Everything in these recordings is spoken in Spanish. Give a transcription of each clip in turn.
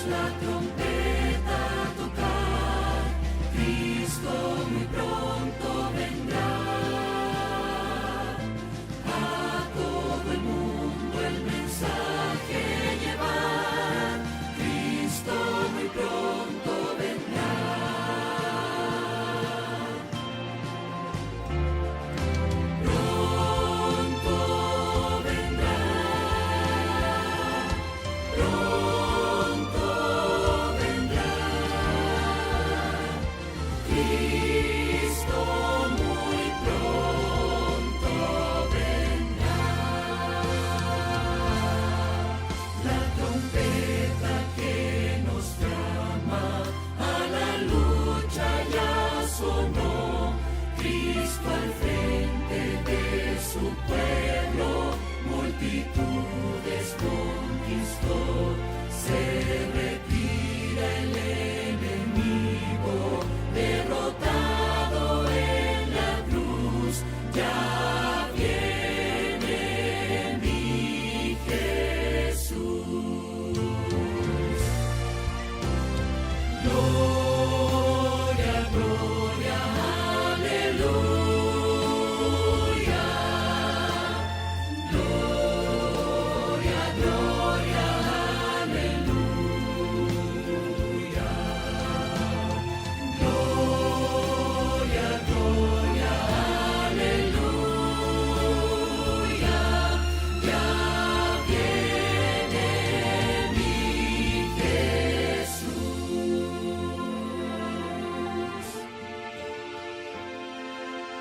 la trompeta a tocar, Cristo muy pronto vendrá. A todo el mundo el mensaje llevar, Cristo muy pronto vendrá. Pronto vendrá, pronto vendrá. Cristo muy pronto vendrá. La trompeta que nos llama a la lucha ya sonó. Cristo al frente de su pueblo multitudes conquistó. Se retira el enemigo, derrotado en la cruz. Ya viene mi Jesús. Gloria, gloria, aleluya. Gloria, gloria, aleluya. Gloria, gloria, aleluya. Ya viene mi Jesús. 「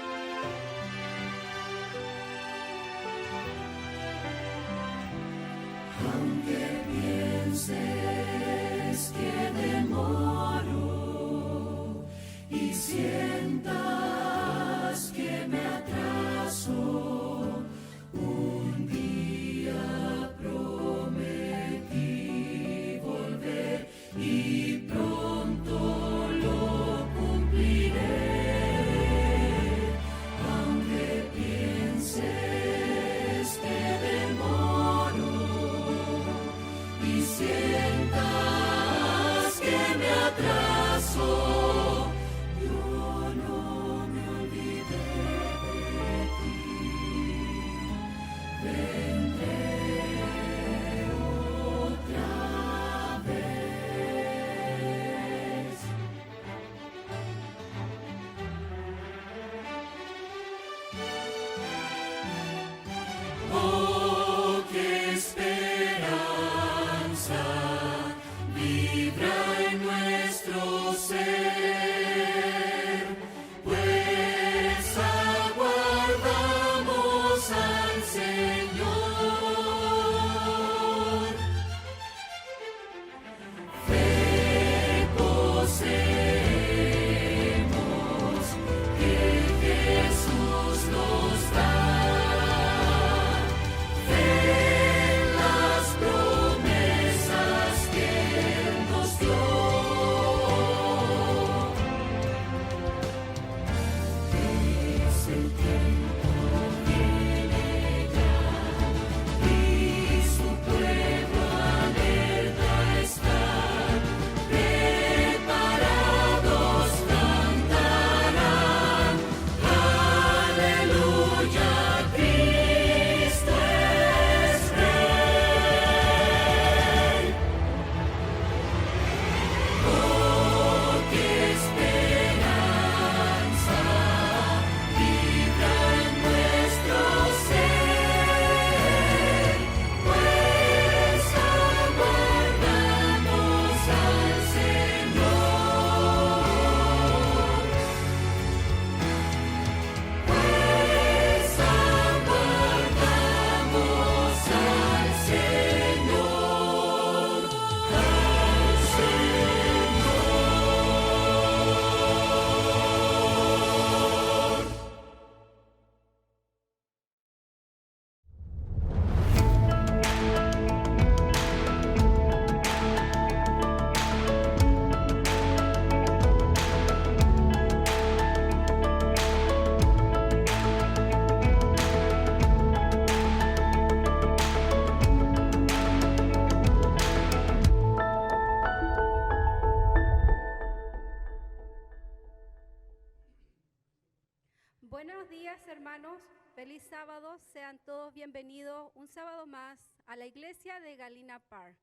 Buenos días, hermanos. Feliz sábado. Sean todos bienvenidos un sábado más a la iglesia de Galena Park.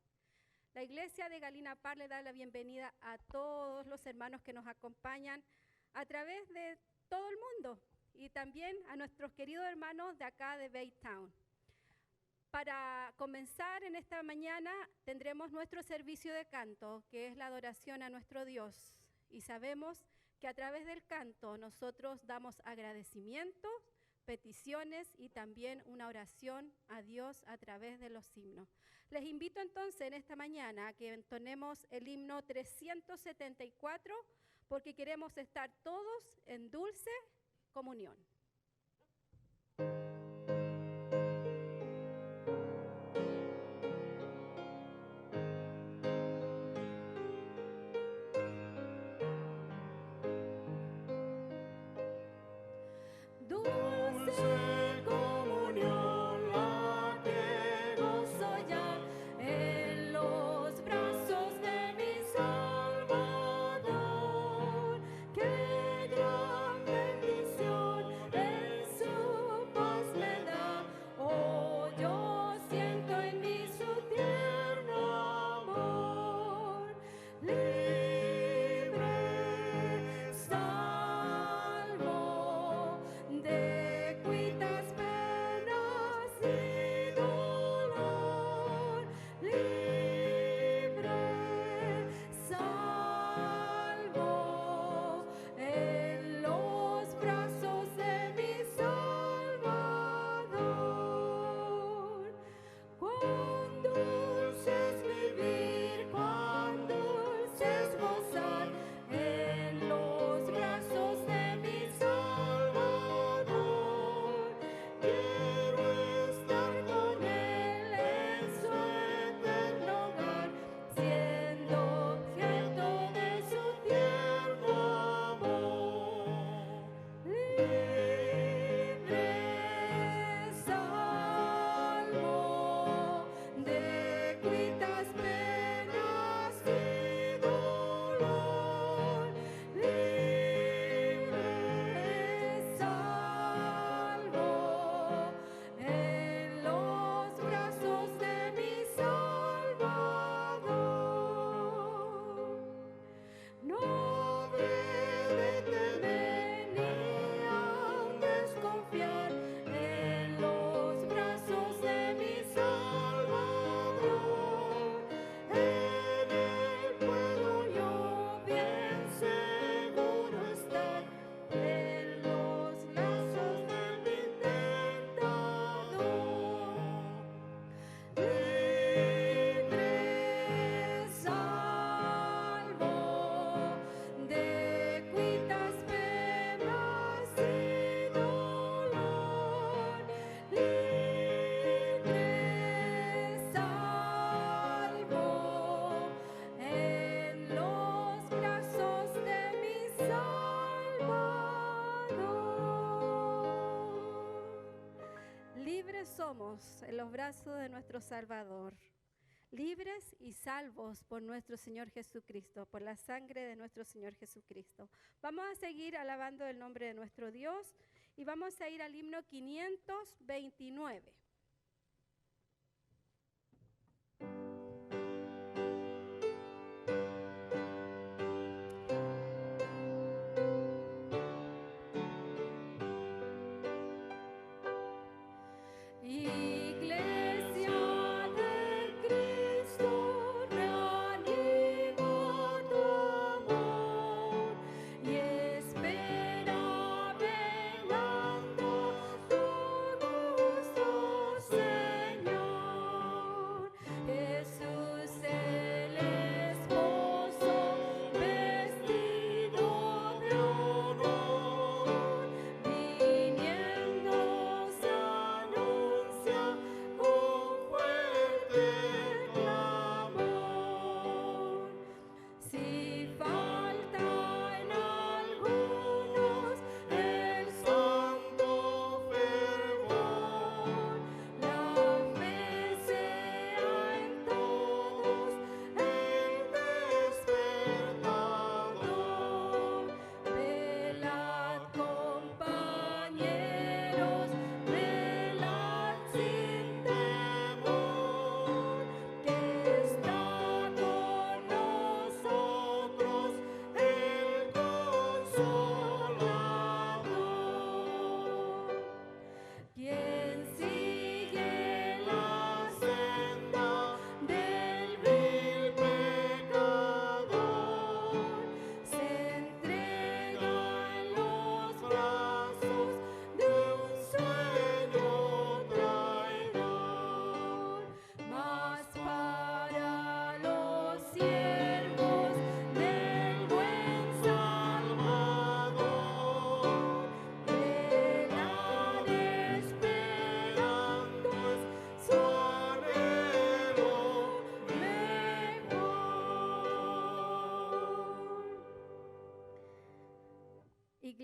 La iglesia de Galena Park le da la bienvenida a todos los hermanos que nos acompañan a través de todo el mundo y también a nuestros queridos hermanos de acá de Baytown. Para comenzar en esta mañana tendremos nuestro servicio de canto, que es la adoración a nuestro Dios. Y sabemos que a través del canto nosotros damos agradecimientos, peticiones y también una oración a Dios a través de los himnos. Les invito entonces en esta mañana a que entonemos el himno 374 porque queremos estar todos en dulce comunión. Dulce comunión la que gozo ya en los brazos de mi Salvador. Qué gran bendición en su paz me da. Oh, yo siento en mí su tierno amor. Libre, salvo de cuitas, penas y dolor. Libre, salvo en los brazos de mi Salvador. Cuán dulce es vivir, cuán dulce es gozar en los brazos de mi Salvador. Quiero estar con Él en su eterno hogar, siendo objeto de su tierno amor. Libre, salvo de cuitas, penas y dolor. Libre, salvo en los brazos de mi Salvador. No habré de temer ni aun desconfiar en los brazos de mi Salvador. En Él puedo yo bien seguro estar, en los lazos de mi tentador. Libre, salvo de cuitas, penas y dolor. Libre, salvo en los brazos de mi Salvador. Libres somos en los brazos de nuestro Salvador, libres y salvos por nuestro Señor Jesucristo, por la sangre de nuestro Señor Jesucristo. Vamos a seguir alabando el nombre de nuestro Dios y vamos a ir al himno 529. Iglesia de Cristo, reanima tu amor y espera velando tu gusto.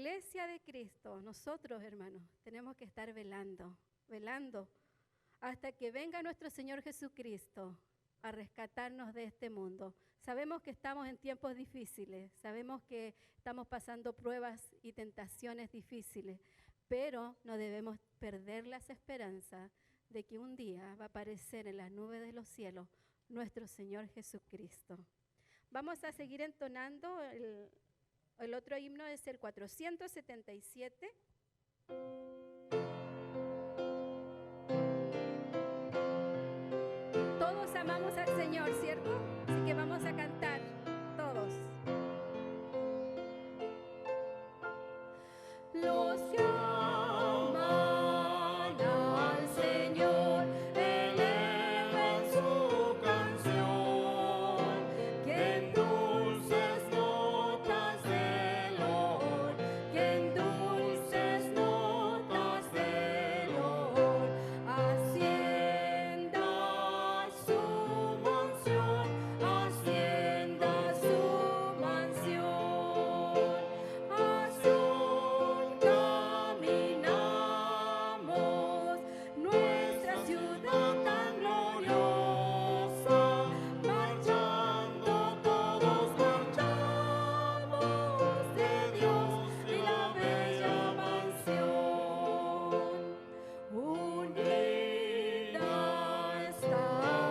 iglesia de Cristo, nosotros, hermanos, tenemos que estar velando, velando, hasta que venga nuestro Señor Jesucristo a rescatarnos de este mundo. Sabemos que estamos en tiempos difíciles, sabemos que estamos pasando pruebas y tentaciones difíciles, pero no debemos perder las esperanzas de que un día va a aparecer en las nubes de los cielos nuestro Señor Jesucristo. Vamos a seguir entonando el otro himno, es el 477. Todos amamos al Señor, ¿cierto? Así que vamos a cantar todos. Los que aman al Señor eleven su canción, que en dulces notas de loor, que en dulces notas de loor ascienda su mansión, ascienda su mansión. Caminamos nuestra ciudad tan gloriosa, marchando todos marchamos de Dios y la bella mansión. Unida está,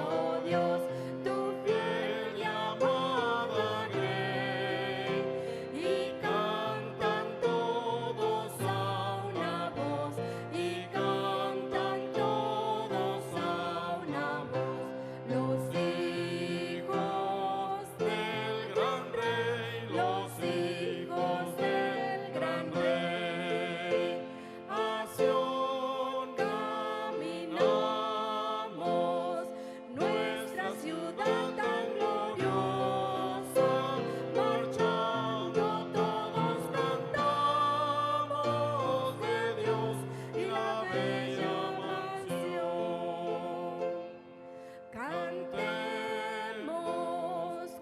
oh Dios, tu fiel y amada grey, y cantan todos a una voz, y cantan todos a una voz, los hijos del gran rey, los hijos del gran rey. A Sión caminamos, nuestra ciudad tan gloriosa, marchando todos cantamos de Dios y la bella mansión. Cantemos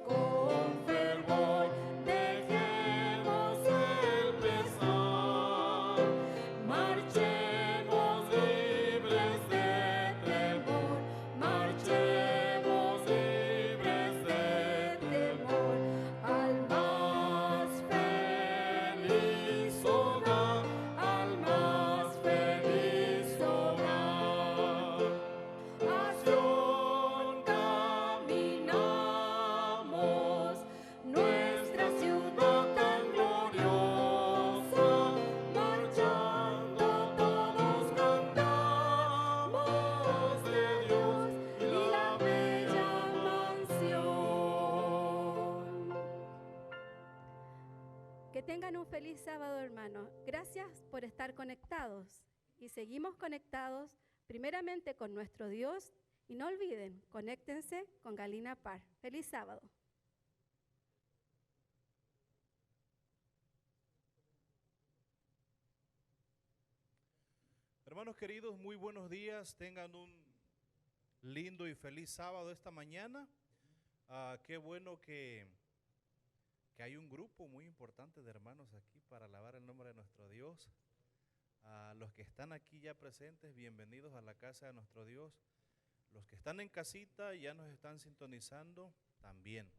con fervor, dejemos el pesar, marchemos libres de temor, marchemos libres de temor, al más feliz hogar, al más feliz hogar. A Sión caminamos, nuestra ciudad tan gloriosa, marchando todos cantamos de Dios y la bella mansión. Que tengan un feliz sábado, hermanos. Gracias por estar conectados y seguimos conectados primeramente con nuestro Dios y no olviden, conéctense con Galina Par. Feliz sábado. Hermanos queridos, muy buenos días. Tengan un lindo y feliz sábado esta mañana. Qué bueno que hay un grupo muy importante de hermanos aquí para alabar el nombre de nuestro Dios. Los que están aquí ya presentes, bienvenidos a la casa de nuestro Dios. Los que están en casita y ya nos están sintonizando, también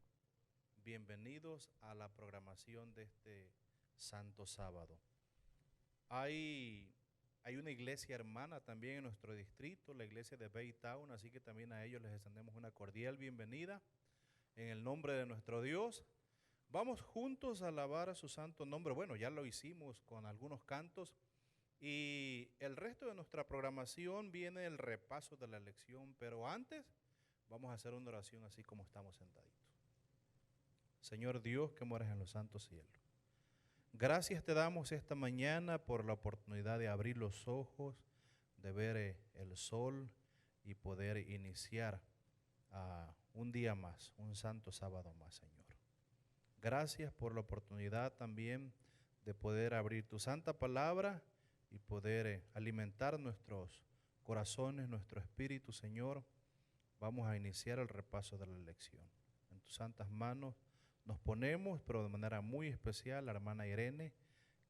bienvenidos a la programación de este santo sábado. Hay una iglesia hermana también en nuestro distrito, la iglesia de Baytown, así que también a ellos les extendemos una cordial bienvenida en el nombre de nuestro Dios. Vamos juntos a alabar a su santo nombre. Bueno, ya lo hicimos con algunos cantos y el resto de nuestra programación viene el repaso de la lección, pero antes vamos a hacer una oración así como estamos sentaditos. Señor Dios que moras en los santos cielos, gracias te damos esta mañana por la oportunidad de abrir los ojos, de ver el sol y poder iniciar un día más, un santo sábado más, Señor. Gracias por la oportunidad también de poder abrir tu santa palabra y poder alimentar nuestros corazones, nuestro espíritu, Señor. Vamos a iniciar el repaso de la lección. En tus santas manos nos ponemos, pero de manera muy especial, la hermana Irene,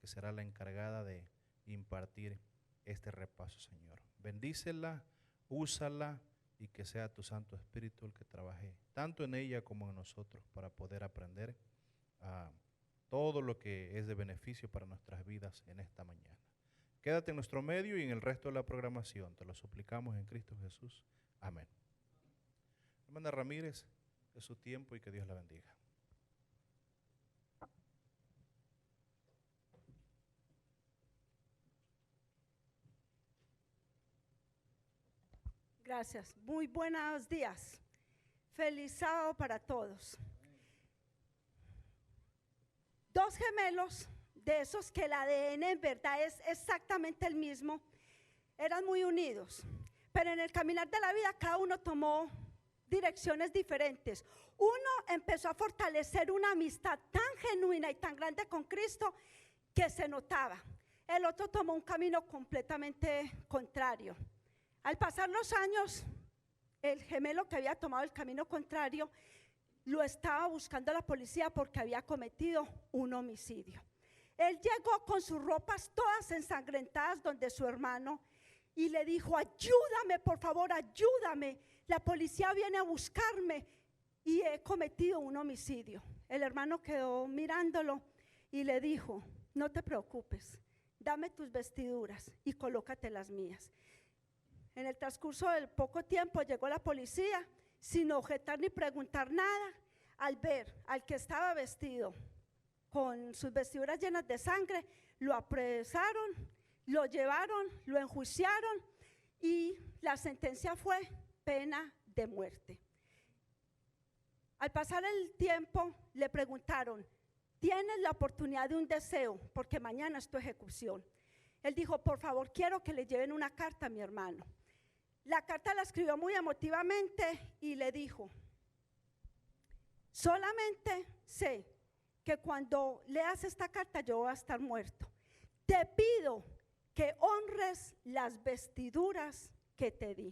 que será la encargada de impartir este repaso, Señor. Bendícela, úsala y que sea tu Santo Espíritu el que trabaje tanto en ella como en nosotros para poder aprender todo lo que es de beneficio para nuestras vidas en esta mañana. Quédate en nuestro medio y en el resto de la programación. Te lo suplicamos en Cristo Jesús. Amén. Hermana Ramírez, es su tiempo y que Dios la bendiga. Gracias. Muy buenos días. Feliz sábado para todos. Dos gemelos, de esos que el ADN en verdad es exactamente el mismo, eran muy unidos, pero en el caminar de la vida cada uno tomó direcciones diferentes. Uno empezó a fortalecer una amistad tan genuina y tan grande con Cristo que se notaba. El otro tomó un camino completamente contrario. Al pasar los años, el gemelo que había tomado el camino contrario lo estaba buscando la policía porque había cometido un homicidio. Él llegó con sus ropas todas ensangrentadas donde su hermano y le dijo: ayúdame, por favor, ayúdame. La policía viene a buscarme y he cometido un homicidio. El hermano quedó mirándolo y le dijo: no te preocupes, dame tus vestiduras y colócate las mías. En el transcurso del poco tiempo llegó la policía sin objetar ni preguntar nada. Al ver al que estaba vestido con sus vestiduras llenas de sangre, lo apresaron, lo llevaron, lo enjuiciaron y la sentencia fue pena de muerte. Al pasar el tiempo le preguntaron: ¿tienes la oportunidad de un deseo? Porque mañana es tu ejecución. Él dijo: por favor, quiero que le lleven una carta a mi hermano. La carta la escribió muy emotivamente y le dijo: solamente sé que cuando leas esta carta yo voy a estar muerto. Te pido que honres las vestiduras que te di.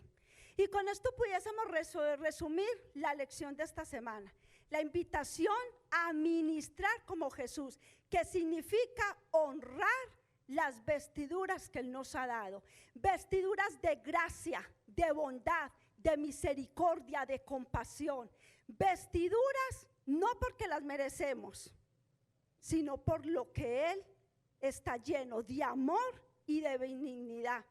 Y con esto pudiésemos resumir la lección de esta semana. La invitación a ministrar como Jesús, que significa honrar las vestiduras que Él nos ha dado. Vestiduras de gracia, de bondad, de misericordia, de compasión. Vestiduras no porque las merecemos, sino por lo que Él está lleno de amor y de benignidad.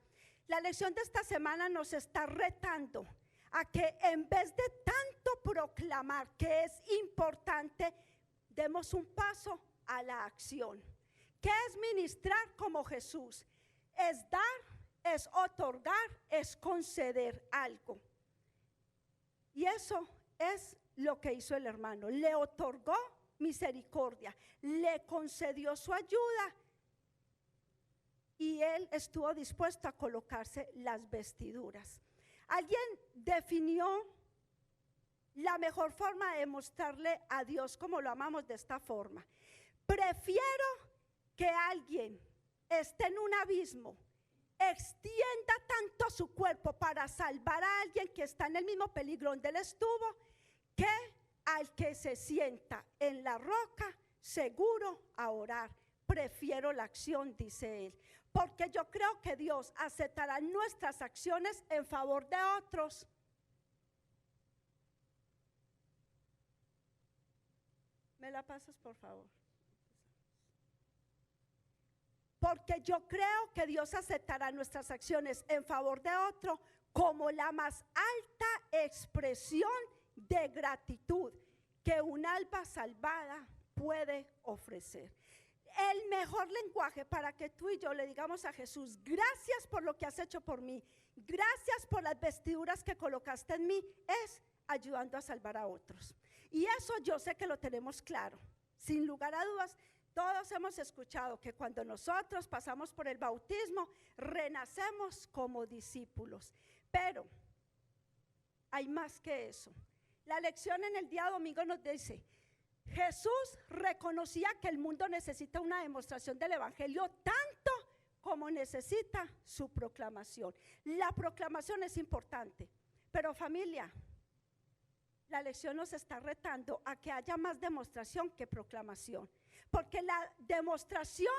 La lección de esta semana nos está retando a que en vez de tanto proclamar que es importante, demos un paso a la acción. ¿Qué es ministrar como Jesús? Es dar, es otorgar, es conceder algo. Y eso es lo que hizo el hermano. Le otorgó misericordia, le concedió su ayuda y él estuvo dispuesto a colocarse las vestiduras. Alguien definió la mejor forma de mostrarle a Dios como lo amamos de esta forma: prefiero que alguien esté en un abismo, extienda tanto su cuerpo para salvar a alguien que está en el mismo peligro donde él estuvo, que al que se sienta en la roca seguro a orar. Prefiero la acción, dice él, porque yo creo que Dios aceptará nuestras acciones en favor de otros. ¿Me la pasas, por favor? Porque yo creo que Dios aceptará nuestras acciones en favor de otro como la más alta expresión de gratitud que un alma salvada puede ofrecer. El mejor lenguaje para que tú y yo le digamos a Jesús: gracias por lo que has hecho por mí, gracias por las vestiduras que colocaste en mí, es ayudando a salvar a otros. Y eso yo sé que lo tenemos claro, sin lugar a dudas. Todos hemos escuchado que cuando nosotros pasamos por el bautismo, renacemos como discípulos. Pero hay más que eso. La lección en el día domingo nos dice: Jesús reconocía que el mundo necesita una demostración del evangelio tanto como necesita su proclamación. La proclamación es importante, pero familia, la lección nos está retando a que haya más demostración que proclamación, porque la demostración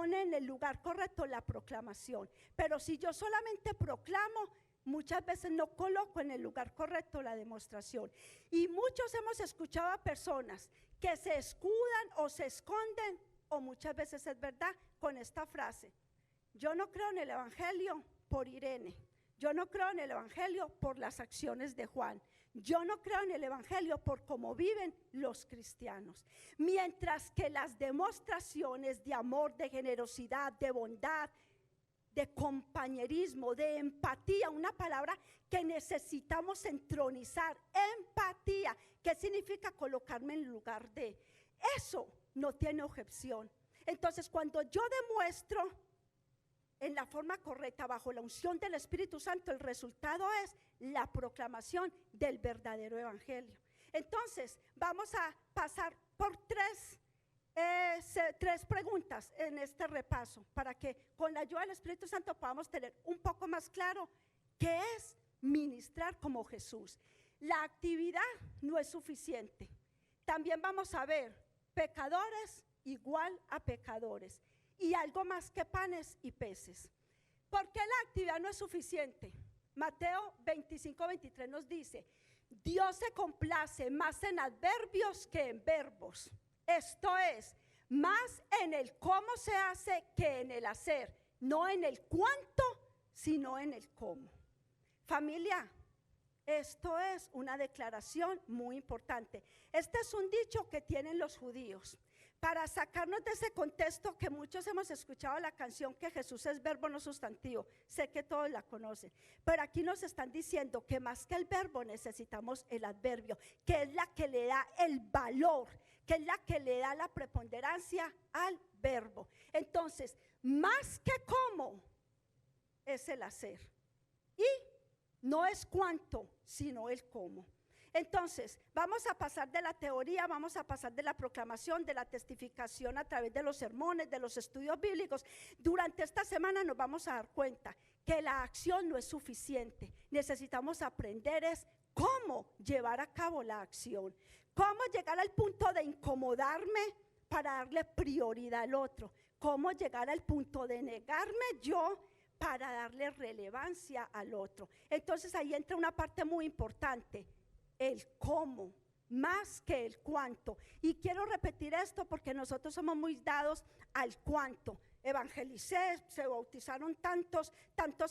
pone en el lugar correcto la proclamación. Pero si yo solamente proclamo, muchas veces no coloco en el lugar correcto la demostración. Y muchos hemos escuchado a personas que se escudan o se esconden, o muchas veces es verdad, con esta frase: yo no creo en el evangelio por Irene, yo no creo en el evangelio por las acciones de Juan, yo no creo en el evangelio por cómo viven los cristianos. Mientras que las demostraciones de amor, de generosidad, de bondad, de compañerismo, de empatía, una palabra que necesitamos entronizar, empatía, ¿qué significa colocarme en el lugar de? Eso no tiene objeción. Entonces, cuando yo demuestro en la forma correcta, bajo la unción del Espíritu Santo, el resultado es la proclamación del verdadero evangelio. Entonces, vamos a pasar por tres preguntas en este repaso, para que con la ayuda del Espíritu Santo podamos tener un poco más claro qué es ministrar como Jesús. La actividad no es suficiente. También vamos a ver pecadores igual a pecadores, y algo más que panes y peces. ¿Por qué la actividad no es suficiente? Mateo 25:23 nos dice: Dios se complace más en adverbios que en verbos. Esto es, más en el cómo se hace que en el hacer, no en el cuánto, sino en el cómo. Familia, esto es una declaración muy importante. Este es un dicho que tienen los judíos para sacarnos de ese contexto que muchos hemos escuchado la canción que Jesús es verbo no sustantivo. Sé que todos la conocen, pero aquí nos están diciendo que más que el verbo necesitamos el adverbio, que es la que le da el valor, que es la que le da la preponderancia al verbo. Entonces, más que cómo es el hacer, y no es cuánto, sino el cómo. Entonces, vamos a pasar de la teoría, vamos a pasar de la proclamación, de la testificación a través de los sermones, de los estudios bíblicos. Durante esta semana nos vamos a dar cuenta que la acción no es suficiente. Necesitamos aprender es cómo llevar a cabo la acción, cómo llegar al punto de incomodarme para darle prioridad al otro, cómo llegar al punto de negarme yo para darle relevancia al otro. Entonces ahí entra una parte muy importante: el cómo, más que el cuánto. Y quiero repetir esto porque nosotros somos muy dados al cuánto. Evangelicé, se bautizaron tantos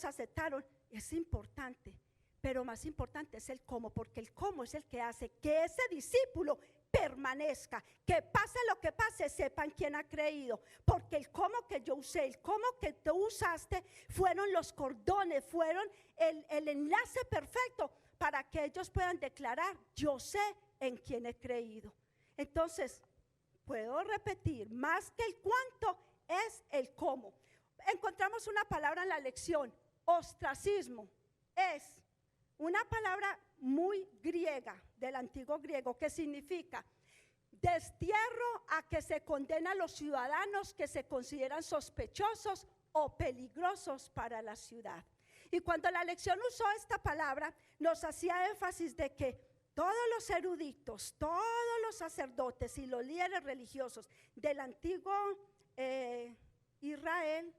aceptaron. Es importante, pero más importante es el cómo, porque el cómo es el que hace que ese discípulo permanezca, que pase lo que pase, sepan quién ha creído. Porque el cómo que yo usé, el cómo que tú usaste, fueron los cordones, fueron el enlace perfecto para que ellos puedan declarar: yo sé en quién he creído. Entonces, puedo repetir, más que el cuánto es el cómo. Encontramos una palabra en la lección: ostracismo. Es una palabra muy griega, del antiguo griego, que significa destierro a que se condena a los ciudadanos que se consideran sospechosos o peligrosos para la ciudad. Y cuando la lección usó esta palabra, nos hacía énfasis de que todos los eruditos, todos los sacerdotes y los líderes religiosos del antiguo Israel,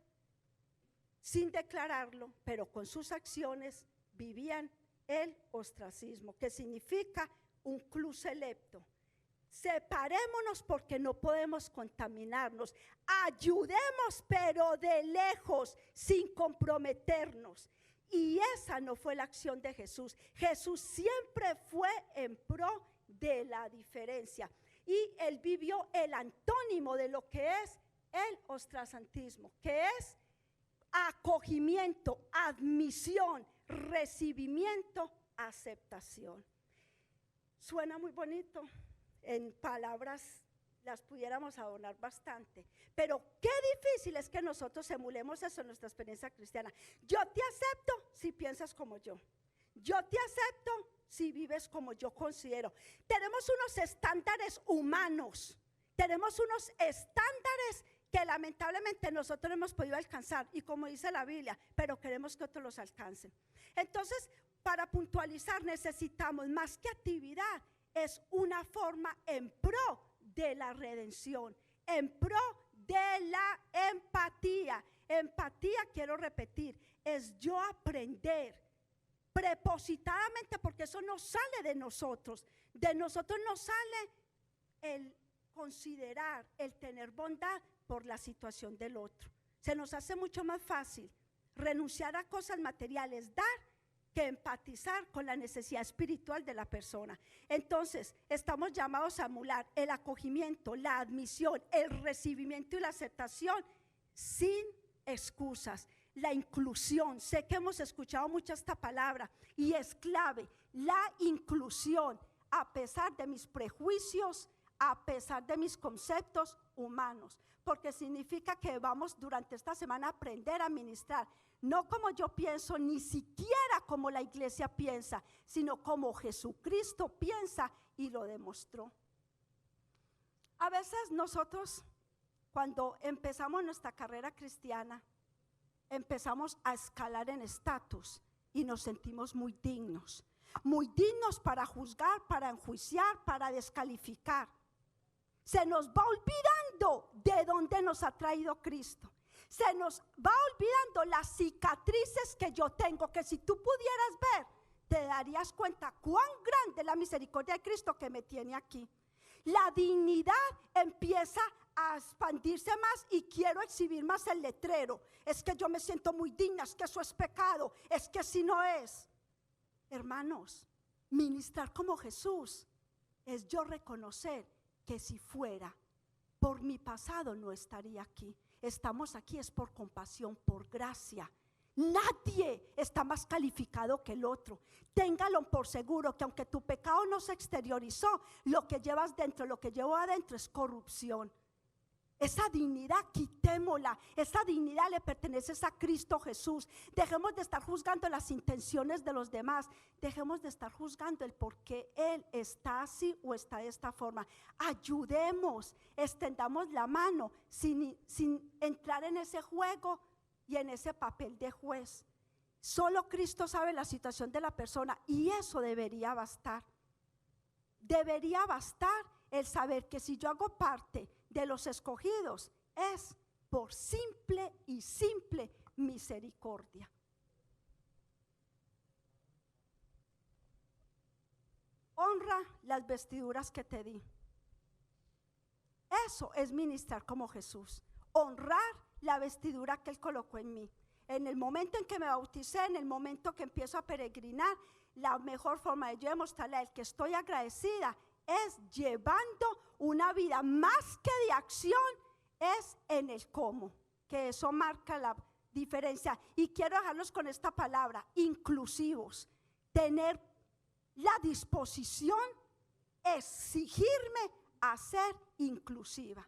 sin declararlo, pero con sus acciones, vivían el ostracismo, que significa un cluselepto. Separémonos porque no podemos contaminarnos. Ayudemos, pero de lejos, sin comprometernos. Y esa no fue la acción de Jesús. Jesús siempre fue en pro de la diferencia. Y él vivió el antónimo de lo que es el ostracismo, que es acogimiento, admisión, recibimiento, aceptación. Suena muy bonito, en palabras las pudiéramos adornar bastante, pero qué difícil es que nosotros emulemos eso en nuestra experiencia cristiana. Yo te acepto si piensas como yo te acepto si vives como yo considero. Tenemos unos estándares humanos, tenemos unos estándares que lamentablemente nosotros no hemos podido alcanzar, y como dice la Biblia, pero queremos que otros los alcancen. Entonces, para puntualizar, necesitamos más que actividad, es una forma en pro de la redención, en pro de la empatía. empatía. Empatía, quiero repetir, es yo aprender prepositadamente, porque eso no sale de nosotros. De nosotros no sale el considerar, el tener bondad por la situación del otro. Se nos hace mucho más fácil renunciar a cosas materiales, dar, que empatizar con la necesidad espiritual de la persona. Entonces, estamos llamados a emular el acogimiento, la admisión, el recibimiento y la aceptación sin excusas. La inclusión, sé que hemos escuchado mucho esta palabra y es clave, la inclusión, a pesar de mis prejuicios, a pesar de mis conceptos humanos, porque significa que vamos durante esta semana a aprender a ministrar, no como yo pienso, ni siquiera como la iglesia piensa, sino como Jesucristo piensa y lo demostró. A veces nosotros, cuando empezamos nuestra carrera cristiana, empezamos a escalar en estatus y nos sentimos muy dignos para juzgar, para enjuiciar, para descalificar. Se nos va olvidando de dónde nos ha traído Cristo. Se nos va olvidando las cicatrices que yo tengo, que si tú pudieras ver, te darías cuenta cuán grande es la misericordia de Cristo que me tiene aquí. La dignidad empieza a expandirse más y quiero exhibir más el letrero. Es que yo me siento muy digna, es que eso es pecado, es que si no es. Hermanos, ministrar como Jesús es yo reconocer que si fuera por mi pasado no estaría aquí. Estamos aquí es por compasión, por gracia. Nadie está más calificado que el otro. Téngalo por seguro que aunque tu pecado no se exteriorizó, lo que llevas dentro, lo que llevo adentro es corrupción. Esa dignidad quitémosla, esa dignidad le pertenece a Cristo Jesús. Dejemos de estar juzgando las intenciones de los demás, dejemos de estar juzgando el por qué Él está así o está de esta forma. Ayudemos, extendamos la mano sin entrar en ese juego y en ese papel de juez. Solo Cristo sabe la situación de la persona y eso debería bastar. Debería bastar el saber que si yo hago parte de los escogidos es por simple misericordia. Honra las vestiduras que te di. Eso es ministrar como Jesús. Honrar la vestidura que Él colocó en mí. En el momento en que me bauticé, en el momento que empiezo a peregrinar, la mejor forma de yo demostrarle a Él que estoy agradecida es llevando una vida más que de acción, es en el cómo, que eso marca la diferencia. Y quiero dejarlos con esta palabra, inclusivos, tener la disposición, exigirme a ser inclusiva.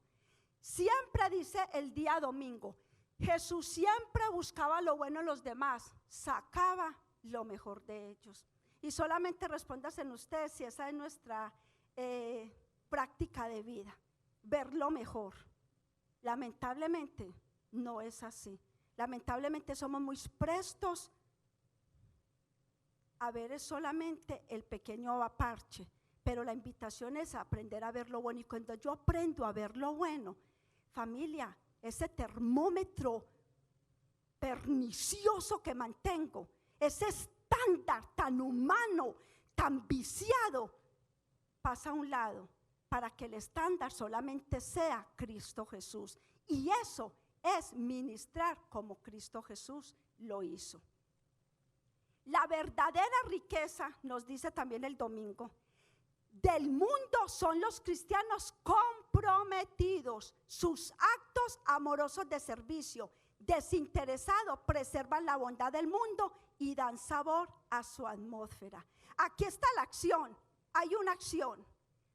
Siempre dice el día domingo, Jesús siempre buscaba lo bueno en los demás, sacaba lo mejor de ellos. Y solamente respóndanse ustedes si esa es nuestra práctica de vida, ver lo mejor. Lamentablemente no es así. Lamentablemente somos muy prestos a ver solamente el pequeño parche, pero la invitación es a aprender a ver lo bueno. Y cuando yo aprendo a ver lo bueno, familia, ese termómetro pernicioso que mantengo, ese estándar tan humano, tan viciado, pasa a un lado para que el estándar solamente sea Cristo Jesús. Y eso es ministrar como Cristo Jesús lo hizo. La verdadera riqueza, nos dice también el domingo, del mundo son los cristianos comprometidos. Sus actos amorosos de servicio, desinteresados, preservan la bondad del mundo y dan sabor a su atmósfera. Aquí está la acción. Hay una acción,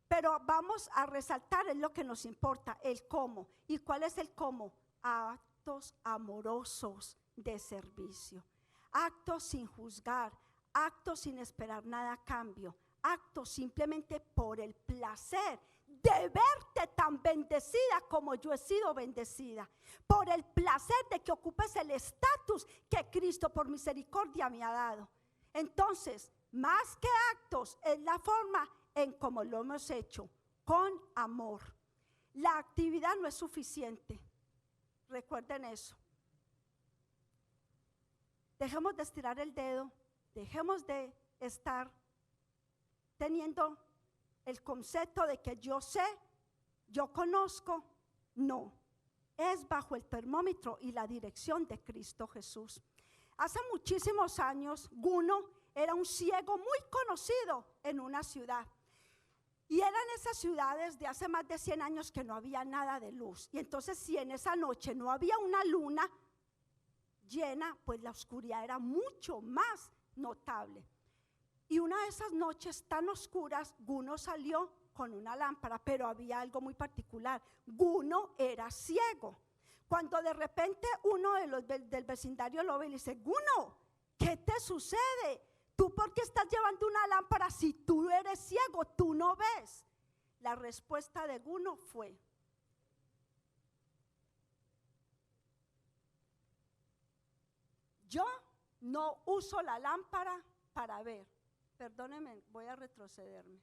pero vamos a resaltar en lo que nos importa, el cómo. ¿Y cuál es el cómo? Actos amorosos de servicio, actos sin juzgar, actos sin esperar nada a cambio, actos simplemente por el placer de verte tan bendecida como yo he sido bendecida, por el placer de que ocupes el estatus que Cristo por misericordia me ha dado. Entonces, más que actos, es la forma en cómo lo hemos hecho, con amor. La actividad no es suficiente. recuerden eso. Dejemos de estirar el dedo, dejemos de estar teniendo el concepto de que yo sé, yo conozco. No, es bajo el termómetro y la dirección de Cristo Jesús. Hace muchísimos años, Guno era un ciego muy conocido en una ciudad. Y eran esas ciudades de hace más de 100 años que no había nada de luz. Y entonces si en esa noche no había una luna llena, pues la oscuridad era mucho más notable. Y una de esas noches tan oscuras, Guno salió con una lámpara, pero había algo muy particular. Guno era ciego. Cuando de repente uno de los del vecindario lo ve y le dice: Guno, ¿qué te sucede? ¿Tú por qué estás llevando una lámpara si tú eres ciego, tú no ves? La respuesta de Guno fue: yo no uso la lámpara para ver. Perdónenme, voy a retrocederme.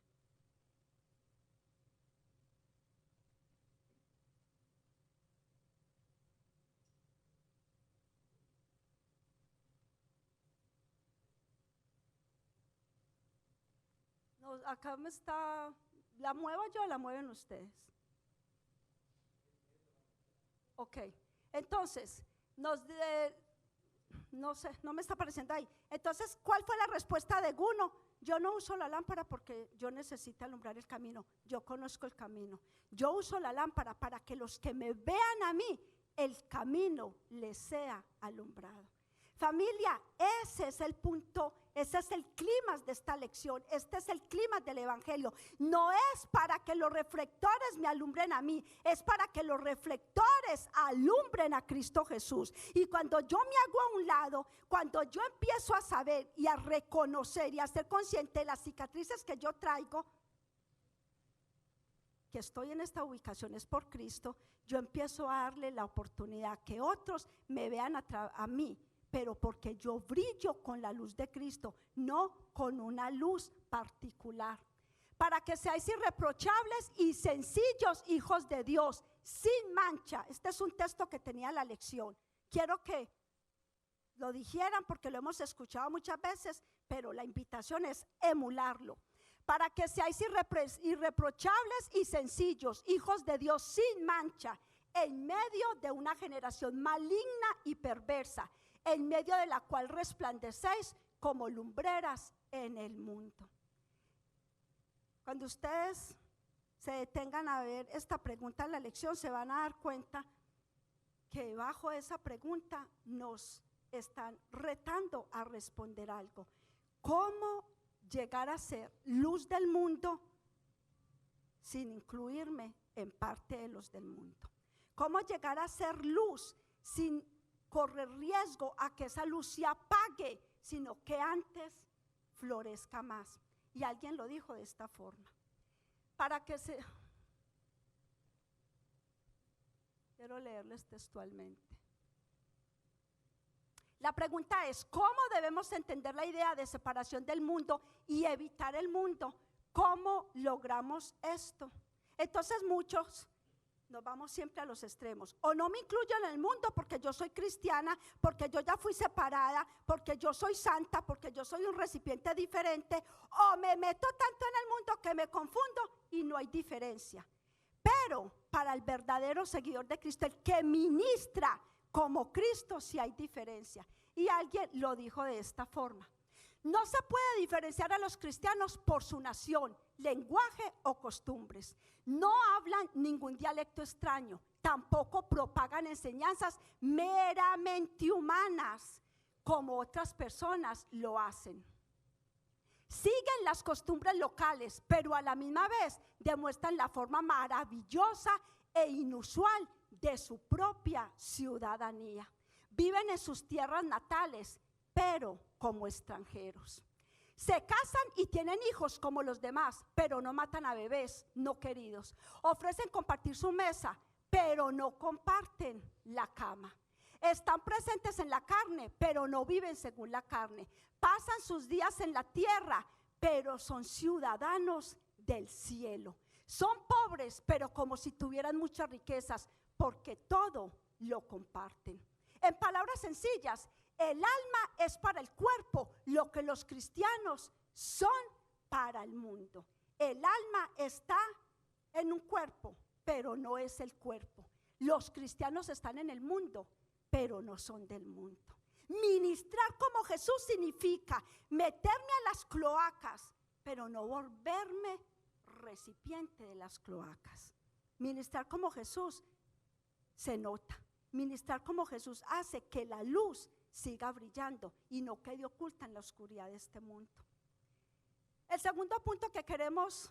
No, acá me está, ¿la muevo yo o la mueven ustedes? Ok, entonces, no sé, no me está apareciendo ahí. Entonces, ¿cuál fue la respuesta de Guno? Yo no uso la lámpara porque yo necesito alumbrar el camino. Yo conozco el camino. Yo uso la lámpara para que los que me vean a mí, el camino les sea alumbrado. Familia, ese es el punto, ese es el clímax de esta lección, este es el clímax del evangelio. No es para que los reflectores me alumbren a mí, es para que los reflectores alumbren a Cristo Jesús. Y cuando yo me hago a un lado, cuando yo empiezo a saber y a reconocer y a ser consciente de las cicatrices que yo traigo, que estoy en esta ubicación es por Cristo, yo empiezo a darle la oportunidad que otros me vean a mí, pero porque yo brillo con la luz de Cristo, no con una luz particular. Para que seáis irreprochables y sencillos hijos de Dios, sin mancha. Este es un texto que tenía la lección. Quiero que lo dijeran porque lo hemos escuchado muchas veces, pero la invitación es emularlo. Para que seáis irreprochables y sencillos hijos de Dios, sin mancha, en medio de una generación maligna y perversa, en medio de la cual resplandecéis como lumbreras en el mundo. Cuando ustedes se detengan a ver esta pregunta en la lección, se van a dar cuenta que bajo esa pregunta nos están retando a responder algo. ¿Cómo llegar a ser luz del mundo sin incluirme en parte de los del mundo? ¿Cómo llegar a ser luz sin correr riesgo a que esa luz se apague, sino que antes florezca más? Y alguien lo dijo de esta forma. Quiero leerles textualmente. La pregunta es: ¿cómo debemos entender la idea de separación del mundo y evitar el mundo? ¿Cómo logramos esto? Entonces muchos nos vamos siempre a los extremos. O no me incluyo en el mundo porque yo soy cristiana, porque yo ya fui separada, porque yo soy santa, porque yo soy un recipiente diferente. O me meto tanto en el mundo que me confundo y no hay diferencia. Pero para el verdadero seguidor de Cristo, el que ministra como Cristo, sí hay diferencia. Y alguien lo dijo de esta forma: no se puede diferenciar a los cristianos por su nación, lenguaje o costumbres. No hablan ningún dialecto extraño, tampoco propagan enseñanzas meramente humanas como otras personas lo hacen. Siguen las costumbres locales, pero a la misma vez demuestran la forma maravillosa e inusual de su propia ciudadanía. Viven en sus tierras natales, pero como extranjeros. Se casan y tienen hijos como los demás, pero no matan a bebés no queridos. Ofrecen compartir su mesa, pero no comparten la cama. Están presentes en la carne, pero no viven según la carne. Pasan sus días en la tierra, pero son ciudadanos del cielo. Son pobres, pero como si tuvieran muchas riquezas, porque todo lo comparten. En palabras sencillas, el alma es para el cuerpo lo que los cristianos son para el mundo. El alma está en un cuerpo, pero no es el cuerpo. Los cristianos están en el mundo, pero no son del mundo. Ministrar como Jesús significa meterme a las cloacas, pero no volverme recipiente de las cloacas. Ministrar como Jesús se nota. Ministrar como Jesús hace que la luz siga brillando y no quede oculta en la oscuridad de este mundo. El segundo punto que queremos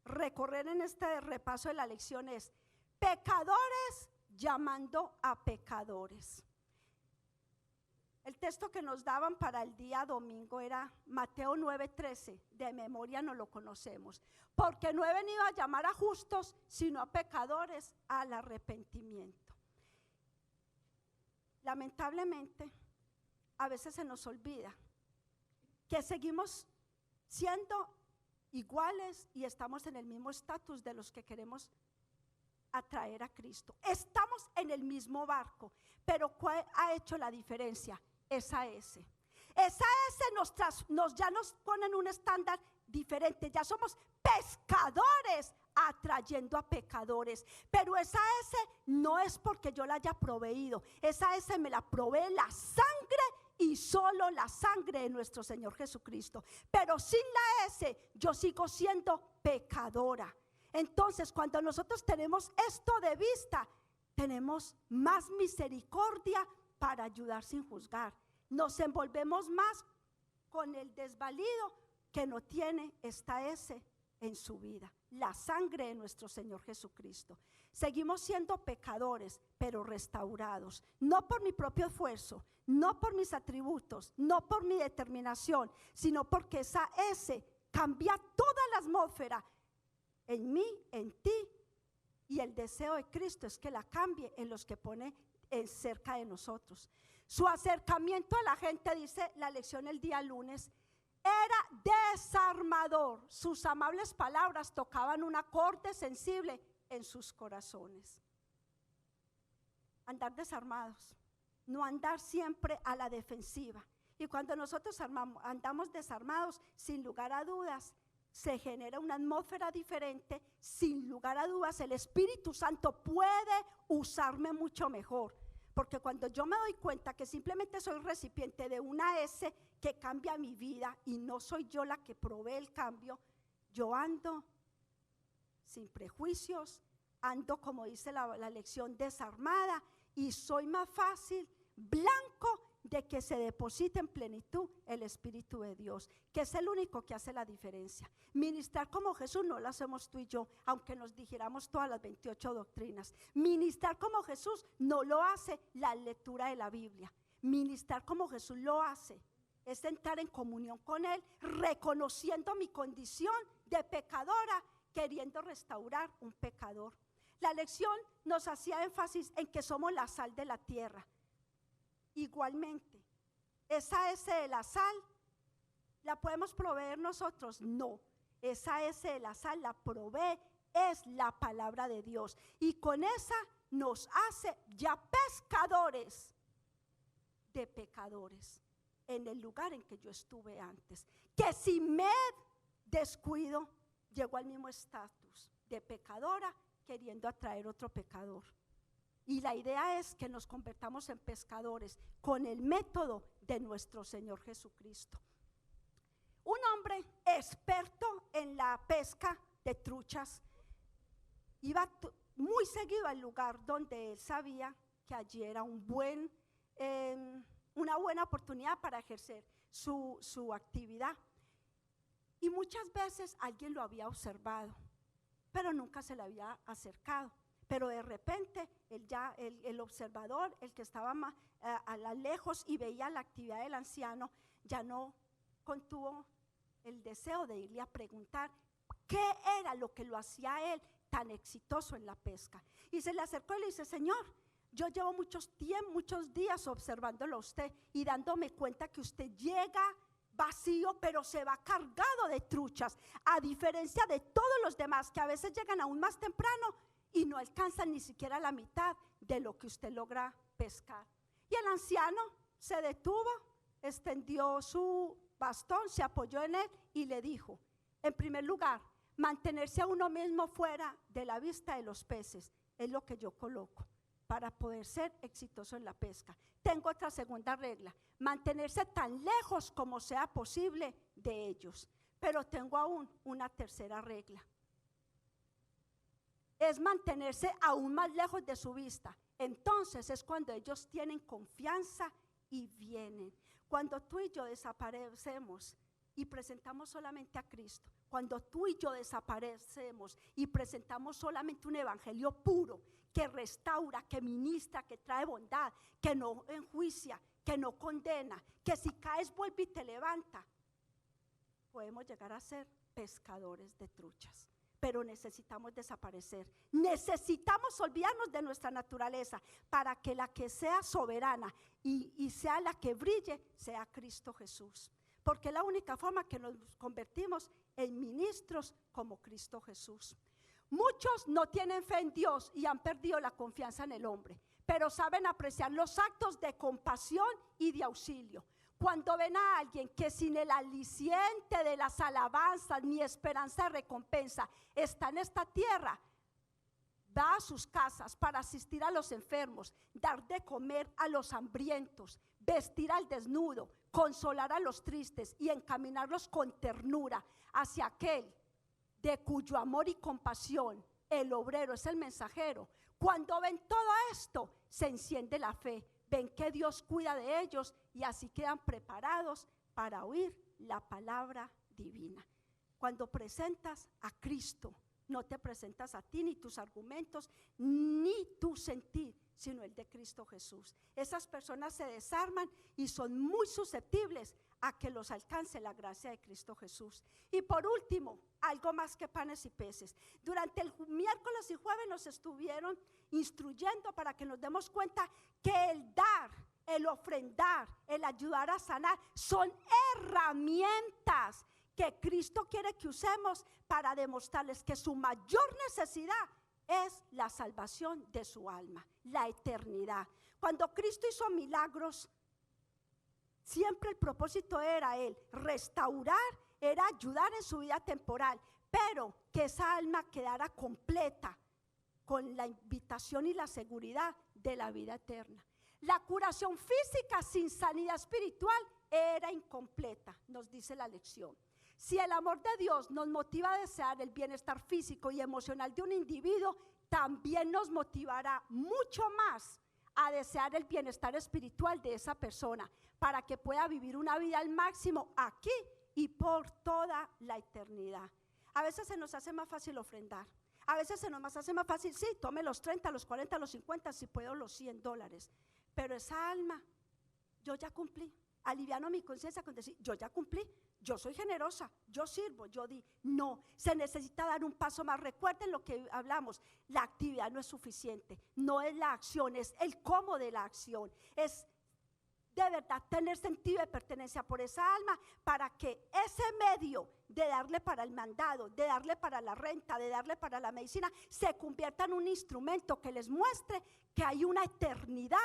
recorrer en este repaso de la lección es pecadores llamando a pecadores. El texto que nos daban para el día domingo era Mateo 9:13, de memoria no lo conocemos, porque no he venido a llamar a justos, sino a pecadores al arrepentimiento. Lamentablemente, a veces se nos olvida que seguimos siendo iguales y estamos en el mismo estatus de los que queremos atraer a Cristo. Estamos en el mismo barco, pero ¿cuál ha hecho la diferencia? Esa S ya nos pone en un estándar diferente. Ya somos pescadores atrayendo a pecadores. Pero esa S no es porque yo la haya proveído. Esa S me la provee la sangre y solo la sangre de nuestro Señor Jesucristo. Pero sin la S yo sigo siendo pecadora. Entonces, cuando nosotros tenemos esto de vista, tenemos más misericordia para ayudar sin juzgar. Nos envolvemos más con el desvalido que no tiene esta S en su vida, la sangre de nuestro Señor Jesucristo. Seguimos siendo pecadores, pero restaurados, no por mi propio esfuerzo, no por mis atributos, no por mi determinación, sino porque esa S cambia toda la atmósfera en mí, en ti, y el deseo de Cristo es que la cambie en los que pone cerca de nosotros. Su acercamiento a la gente, dice la lección el día lunes, era desarmador. Sus amables palabras tocaban un acorde sensible en sus corazones. Andar desarmados, no andar siempre a la defensiva. Y cuando nosotros andamos desarmados, sin lugar a dudas, se genera una atmósfera diferente. Sin lugar a dudas, el Espíritu Santo puede usarme mucho mejor. Porque cuando yo me doy cuenta que simplemente soy recipiente de una S que cambia mi vida y no soy yo la que provee el cambio, yo ando sin prejuicios, ando, como dice la lección, desarmada, y soy más fácil, blanco, de que se deposite en plenitud el Espíritu de Dios, que es el único que hace la diferencia. Ministrar como Jesús no lo hacemos tú y yo, aunque nos dijéramos todas las 28 doctrinas. Ministrar como Jesús no lo hace la lectura de la Biblia. Ministrar como Jesús lo hace es entrar en comunión con Él, reconociendo mi condición de pecadora, queriendo restaurar un pecador. La lección nos hacía énfasis en que somos la sal de la tierra. Igualmente, esa S de la sal, ¿la podemos proveer nosotros? No, esa S de la sal la provee, es la palabra de Dios. Y con esa nos hace ya pescadores de pecadores en el lugar en que yo estuve antes. Que si me descuido, llego al mismo estatus de pecadora queriendo atraer otro pecador. Y la idea es que nos convertamos en pescadores con el método de nuestro Señor Jesucristo. Un hombre experto en la pesca de truchas iba muy seguido al lugar donde él sabía que allí era una buena oportunidad para ejercer su actividad. Y muchas veces alguien lo había observado, pero nunca se le había acercado. Pero de repente el observador, el que estaba más a lejos y veía la actividad del anciano, ya no contuvo el deseo de irle a preguntar qué era lo que lo hacía a él tan exitoso en la pesca. Y se le acercó y le dice: Señor, yo llevo muchos días observándolo a usted y dándome cuenta que usted llega vacío, pero se va cargado de truchas, a diferencia de todos los demás que a veces llegan aún más temprano y no alcanzan ni siquiera la mitad de lo que usted logra pescar. Y el anciano se detuvo, extendió su bastón, se apoyó en él y le dijo, en primer lugar, mantenerse a uno mismo fuera de la vista de los peces, es lo que yo coloco para poder ser exitoso en la pesca. Tengo otra segunda regla, mantenerse tan lejos como sea posible de ellos. Pero tengo aún una tercera regla, es mantenerse aún más lejos de su vista. Entonces es cuando ellos tienen confianza y vienen. Cuando tú y yo desaparecemos y presentamos solamente a Cristo, cuando tú y yo desaparecemos y presentamos solamente un evangelio puro, que restaura, que ministra, que trae bondad, que no enjuicia, que no condena, que si caes vuelve y te levanta, podemos llegar a ser pescadores de truchas. Pero necesitamos desaparecer, necesitamos olvidarnos de nuestra naturaleza para que la que sea soberana y sea la que brille sea Cristo Jesús, porque es la única forma que nos convertimos en ministros como Cristo Jesús. Muchos no tienen fe en Dios y han perdido la confianza en el hombre, pero saben apreciar los actos de compasión y de auxilio. Cuando ven a alguien que sin el aliciente de las alabanzas ni esperanza de recompensa está en esta tierra, va a sus casas para asistir a los enfermos, dar de comer a los hambrientos, vestir al desnudo, consolar a los tristes y encaminarlos con ternura hacia aquel de cuyo amor y compasión el obrero es el mensajero. Cuando ven todo esto, se enciende la fe. Ven que Dios cuida de ellos y así quedan preparados para oír la palabra divina. Cuando presentas a Cristo, no te presentas a ti ni tus argumentos, ni tu sentir, sino el de Cristo Jesús. Esas personas se desarman y son muy susceptibles a que los alcance la gracia de Cristo Jesús. Y por último, algo más que panes y peces. Durante el miércoles y jueves nos estuvieron instruyendo para que nos demos cuenta que el dar, el ofrendar, el ayudar a sanar son herramientas que Cristo quiere que usemos para demostrarles que su mayor necesidad es la salvación de su alma, la eternidad. Cuando Cristo hizo milagros, siempre el propósito era Él restaurar, era ayudar en su vida temporal, pero que esa alma quedara completa con la invitación y la seguridad de la vida eterna. La curación física sin sanidad espiritual era incompleta, nos dice la lección. Si el amor de Dios nos motiva a desear el bienestar físico y emocional de un individuo, también nos motivará mucho más a desear el bienestar espiritual de esa persona para que pueda vivir una vida al máximo aquí y por toda la eternidad. A veces se nos hace más fácil ofrendar. A veces se nos hace más fácil, sí, tome los 30, los 40, los 50, si puedo los $100. Pero esa alma, yo ya cumplí. Aliviano mi conciencia con decir, yo ya cumplí, yo soy generosa, yo sirvo, yo di. No, se necesita dar un paso más. Recuerden lo que hablamos, la actividad no es suficiente, no es la acción, es el cómo de la acción. Es de verdad tener sentido de pertenencia por esa alma para que ese medio de darle para el mandado, de darle para la renta, de darle para la medicina, se convierta en un instrumento que les muestre que hay una eternidad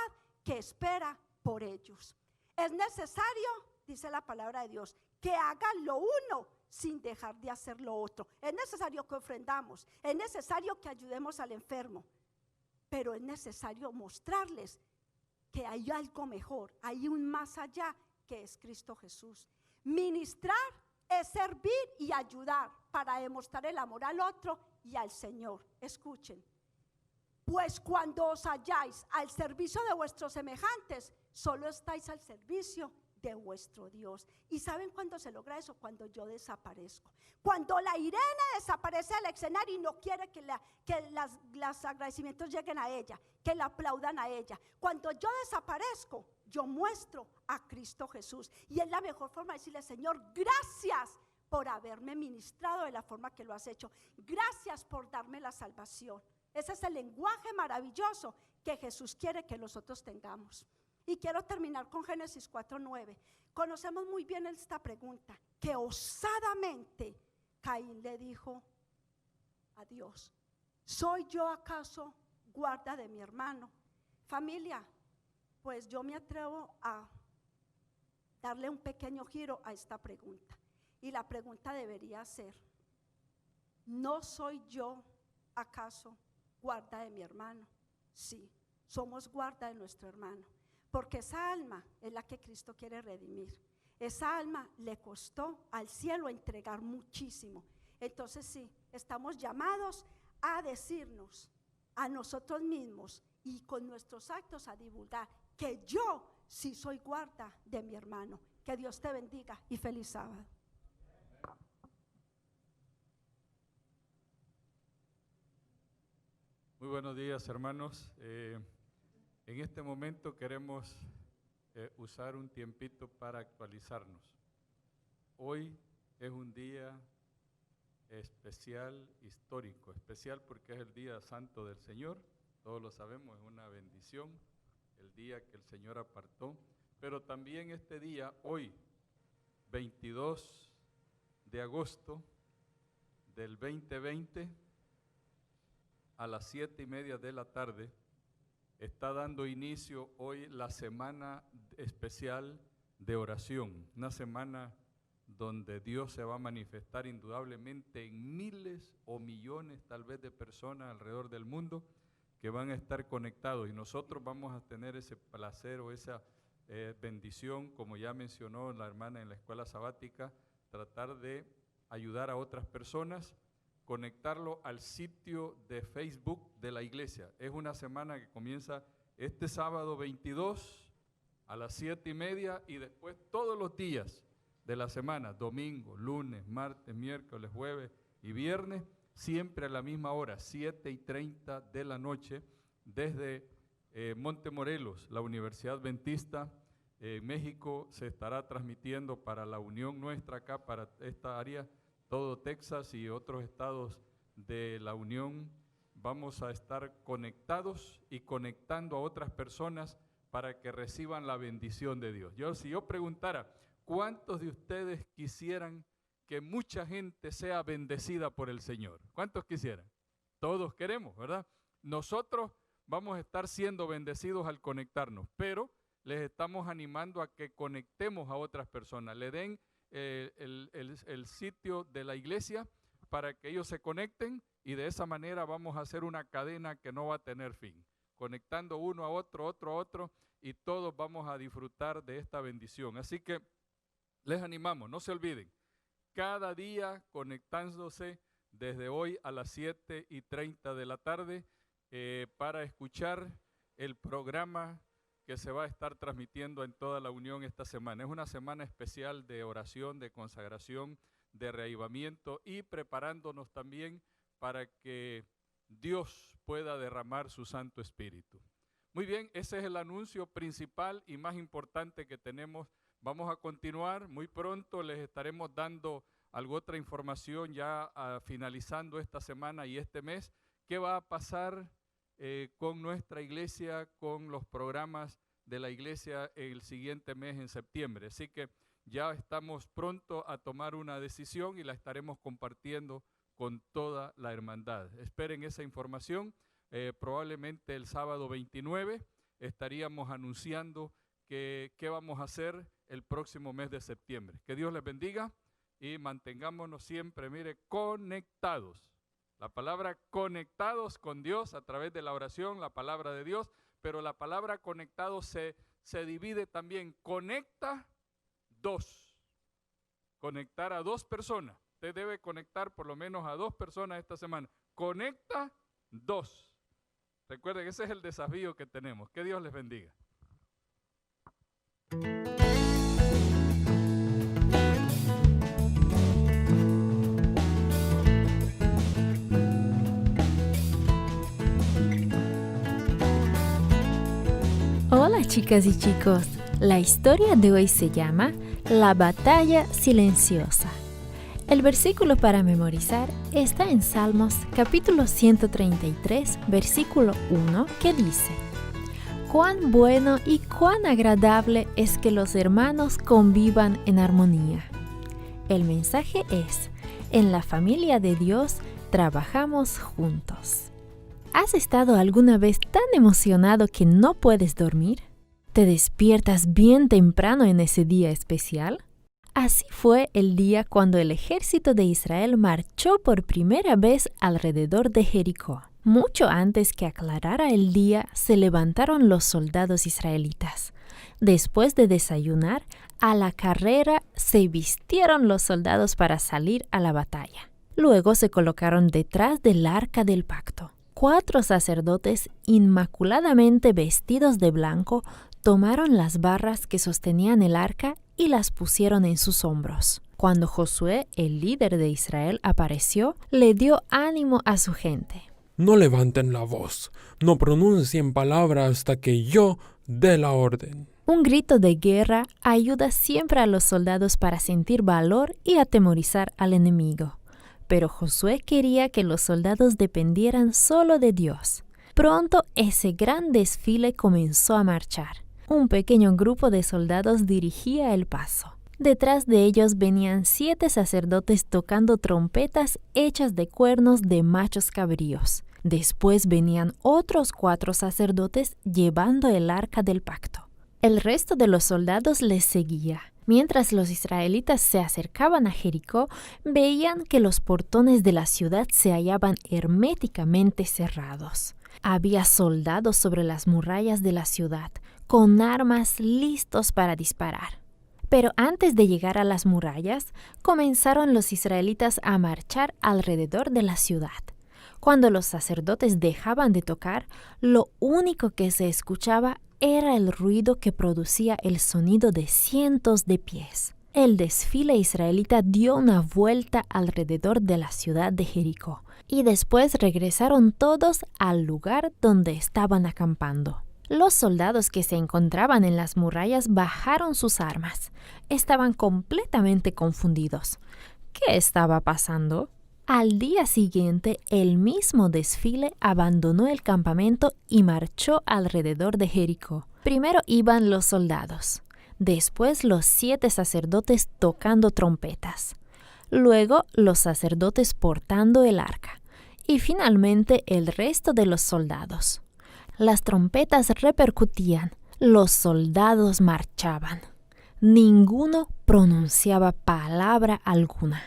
que espera por ellos. Es necesario, dice la palabra de Dios, que hagan lo uno sin dejar de hacer lo otro. Es necesario que ofrendamos, es necesario que ayudemos al enfermo, pero es necesario mostrarles que hay algo mejor, hay un más allá que es Cristo Jesús. Ministrar es servir y ayudar para demostrar el amor al otro y al Señor. Escuchen. Pues cuando os halláis al servicio de vuestros semejantes, solo estáis al servicio de vuestro Dios. ¿Y saben cuándo se logra eso? Cuando yo desaparezco. Cuando la Irene desaparece del escenario y no quiere que los agradecimientos lleguen a ella, que la aplaudan a ella. Cuando yo desaparezco, yo muestro a Cristo Jesús. Y es la mejor forma de decirle, Señor, gracias por haberme ministrado de la forma que lo has hecho. Gracias por darme la salvación. Ese es el lenguaje maravilloso que Jesús quiere que nosotros tengamos. Y quiero terminar con Génesis 4:9. Conocemos muy bien esta pregunta, que osadamente Caín le dijo a Dios, ¿soy yo acaso guarda de mi hermano? Familia, pues yo me atrevo a darle un pequeño giro a esta pregunta. Y la pregunta debería ser, ¿no soy yo acaso guarda de mi hermano? Sí, somos guarda de nuestro hermano, porque esa alma es la que Cristo quiere redimir. Esa alma le costó al cielo entregar muchísimo. Entonces sí, estamos llamados a decirnos a nosotros mismos y con nuestros actos a divulgar que yo sí soy guarda de mi hermano. Que Dios te bendiga y feliz sábado. Muy buenos días, hermanos. En este momento queremos usar un tiempito para actualizarnos. Hoy es un día especial, histórico, especial porque es el día santo del Señor, todos lo sabemos, es una bendición, el día que el Señor apartó, pero también este día, hoy, 22 de agosto del 2020, a las 7:30 de la tarde, está dando inicio hoy la semana especial de oración, una semana donde Dios se va a manifestar indudablemente en miles o millones tal vez de personas alrededor del mundo que van a estar conectados, y nosotros vamos a tener ese placer o esa bendición, como ya mencionó la hermana en la escuela sabática, tratar de ayudar a otras personas, conectarlo al sitio de Facebook de la iglesia. Es una semana que comienza este sábado 22 a las 7:30 y después todos los días de la semana, domingo, lunes, martes, miércoles, jueves y viernes, siempre a la misma hora, 7:30 de la noche, desde Montemorelos, la Universidad Adventista en México, se estará transmitiendo para la unión nuestra acá, para esta área, todo Texas y otros estados de la Unión. Vamos a estar conectados y conectando a otras personas para que reciban la bendición de Dios. Si yo preguntara, ¿cuántos de ustedes quisieran que mucha gente sea bendecida por el Señor? ¿Cuántos quisieran? Todos queremos, ¿verdad? Nosotros vamos a estar siendo bendecidos al conectarnos, pero les estamos animando a que conectemos a otras personas, le den el sitio de la iglesia para que ellos se conecten, y de esa manera vamos a hacer una cadena que no va a tener fin, conectando uno a otro, otro a otro, y todos vamos a disfrutar de esta bendición. Así que les animamos, no se olviden, cada día conectándose desde hoy a las 7:30 de la tarde para escuchar el programa que se va a estar transmitiendo en toda la Unión esta semana. Es una semana especial de oración, de consagración, de reavivamiento y preparándonos también para que Dios pueda derramar su Santo Espíritu. Muy bien, ese es el anuncio principal y más importante que tenemos. Vamos a continuar, muy pronto les estaremos dando algo otra información ya finalizando esta semana y este mes, qué va a pasar con nuestra iglesia, con los programas de la iglesia el siguiente mes en septiembre. Así que ya estamos pronto a tomar una decisión y la estaremos compartiendo con toda la hermandad. Esperen esa información. Probablemente el sábado 29 estaríamos anunciando qué vamos a hacer el próximo mes de septiembre. Que Dios les bendiga y mantengámonos siempre, mire, conectados. La palabra conectados con Dios a través de la oración, la palabra de Dios, pero la palabra conectado se divide también. Conecta dos. Conectar a dos personas. Usted debe conectar por lo menos a dos personas esta semana. Conecta dos. Recuerden, ese es el desafío que tenemos. Que Dios les bendiga. Hola chicas y chicos, la historia de hoy se llama La batalla silenciosa. El versículo para memorizar está en Salmos capítulo 133, versículo 1, que dice: Cuán bueno y cuán agradable es que los hermanos convivan en armonía. El mensaje es: en la familia de Dios trabajamos juntos. ¿Has estado alguna vez tan emocionado que no puedes dormir? ¿Te despiertas bien temprano en ese día especial? Así fue el día cuando el ejército de Israel marchó por primera vez alrededor de Jericó. Mucho antes que aclarara el día, se levantaron los soldados israelitas. Después de desayunar, a la carrera se vistieron los soldados para salir a la batalla. Luego se colocaron detrás del arca del pacto. 4 sacerdotes inmaculadamente vestidos de blanco tomaron las barras que sostenían el arca y las pusieron en sus hombros. Cuando Josué, el líder de Israel, apareció, le dio ánimo a su gente. No levanten la voz, no pronuncien palabra hasta que yo dé la orden. Un grito de guerra ayuda siempre a los soldados para sentir valor y atemorizar al enemigo. Pero Josué quería que los soldados dependieran solo de Dios. Pronto ese gran desfile comenzó a marchar. Un pequeño grupo de soldados dirigía el paso. Detrás de ellos venían 7 sacerdotes tocando trompetas hechas de cuernos de machos cabríos. Después venían otros 4 sacerdotes llevando el arca del pacto. El resto de los soldados les seguía. Mientras los israelitas se acercaban a Jericó, veían que los portones de la ciudad se hallaban herméticamente cerrados. Había soldados sobre las murallas de la ciudad, con armas listos para disparar. Pero antes de llegar a las murallas, comenzaron los israelitas a marchar alrededor de la ciudad. Cuando los sacerdotes dejaban de tocar, lo único que se escuchaba era el ruido que producía el sonido de cientos de pies. El desfile israelita dio una vuelta alrededor de la ciudad de Jericó y después regresaron todos al lugar donde estaban acampando. Los soldados que se encontraban en las murallas bajaron sus armas. Estaban completamente confundidos. ¿Qué estaba pasando? Al día siguiente, el mismo desfile abandonó el campamento y marchó alrededor de Jericó. Primero iban los soldados, después los 7 sacerdotes tocando trompetas, luego los sacerdotes portando el arca y finalmente el resto de los soldados. Las trompetas repercutían, los soldados marchaban. Ninguno pronunciaba palabra alguna.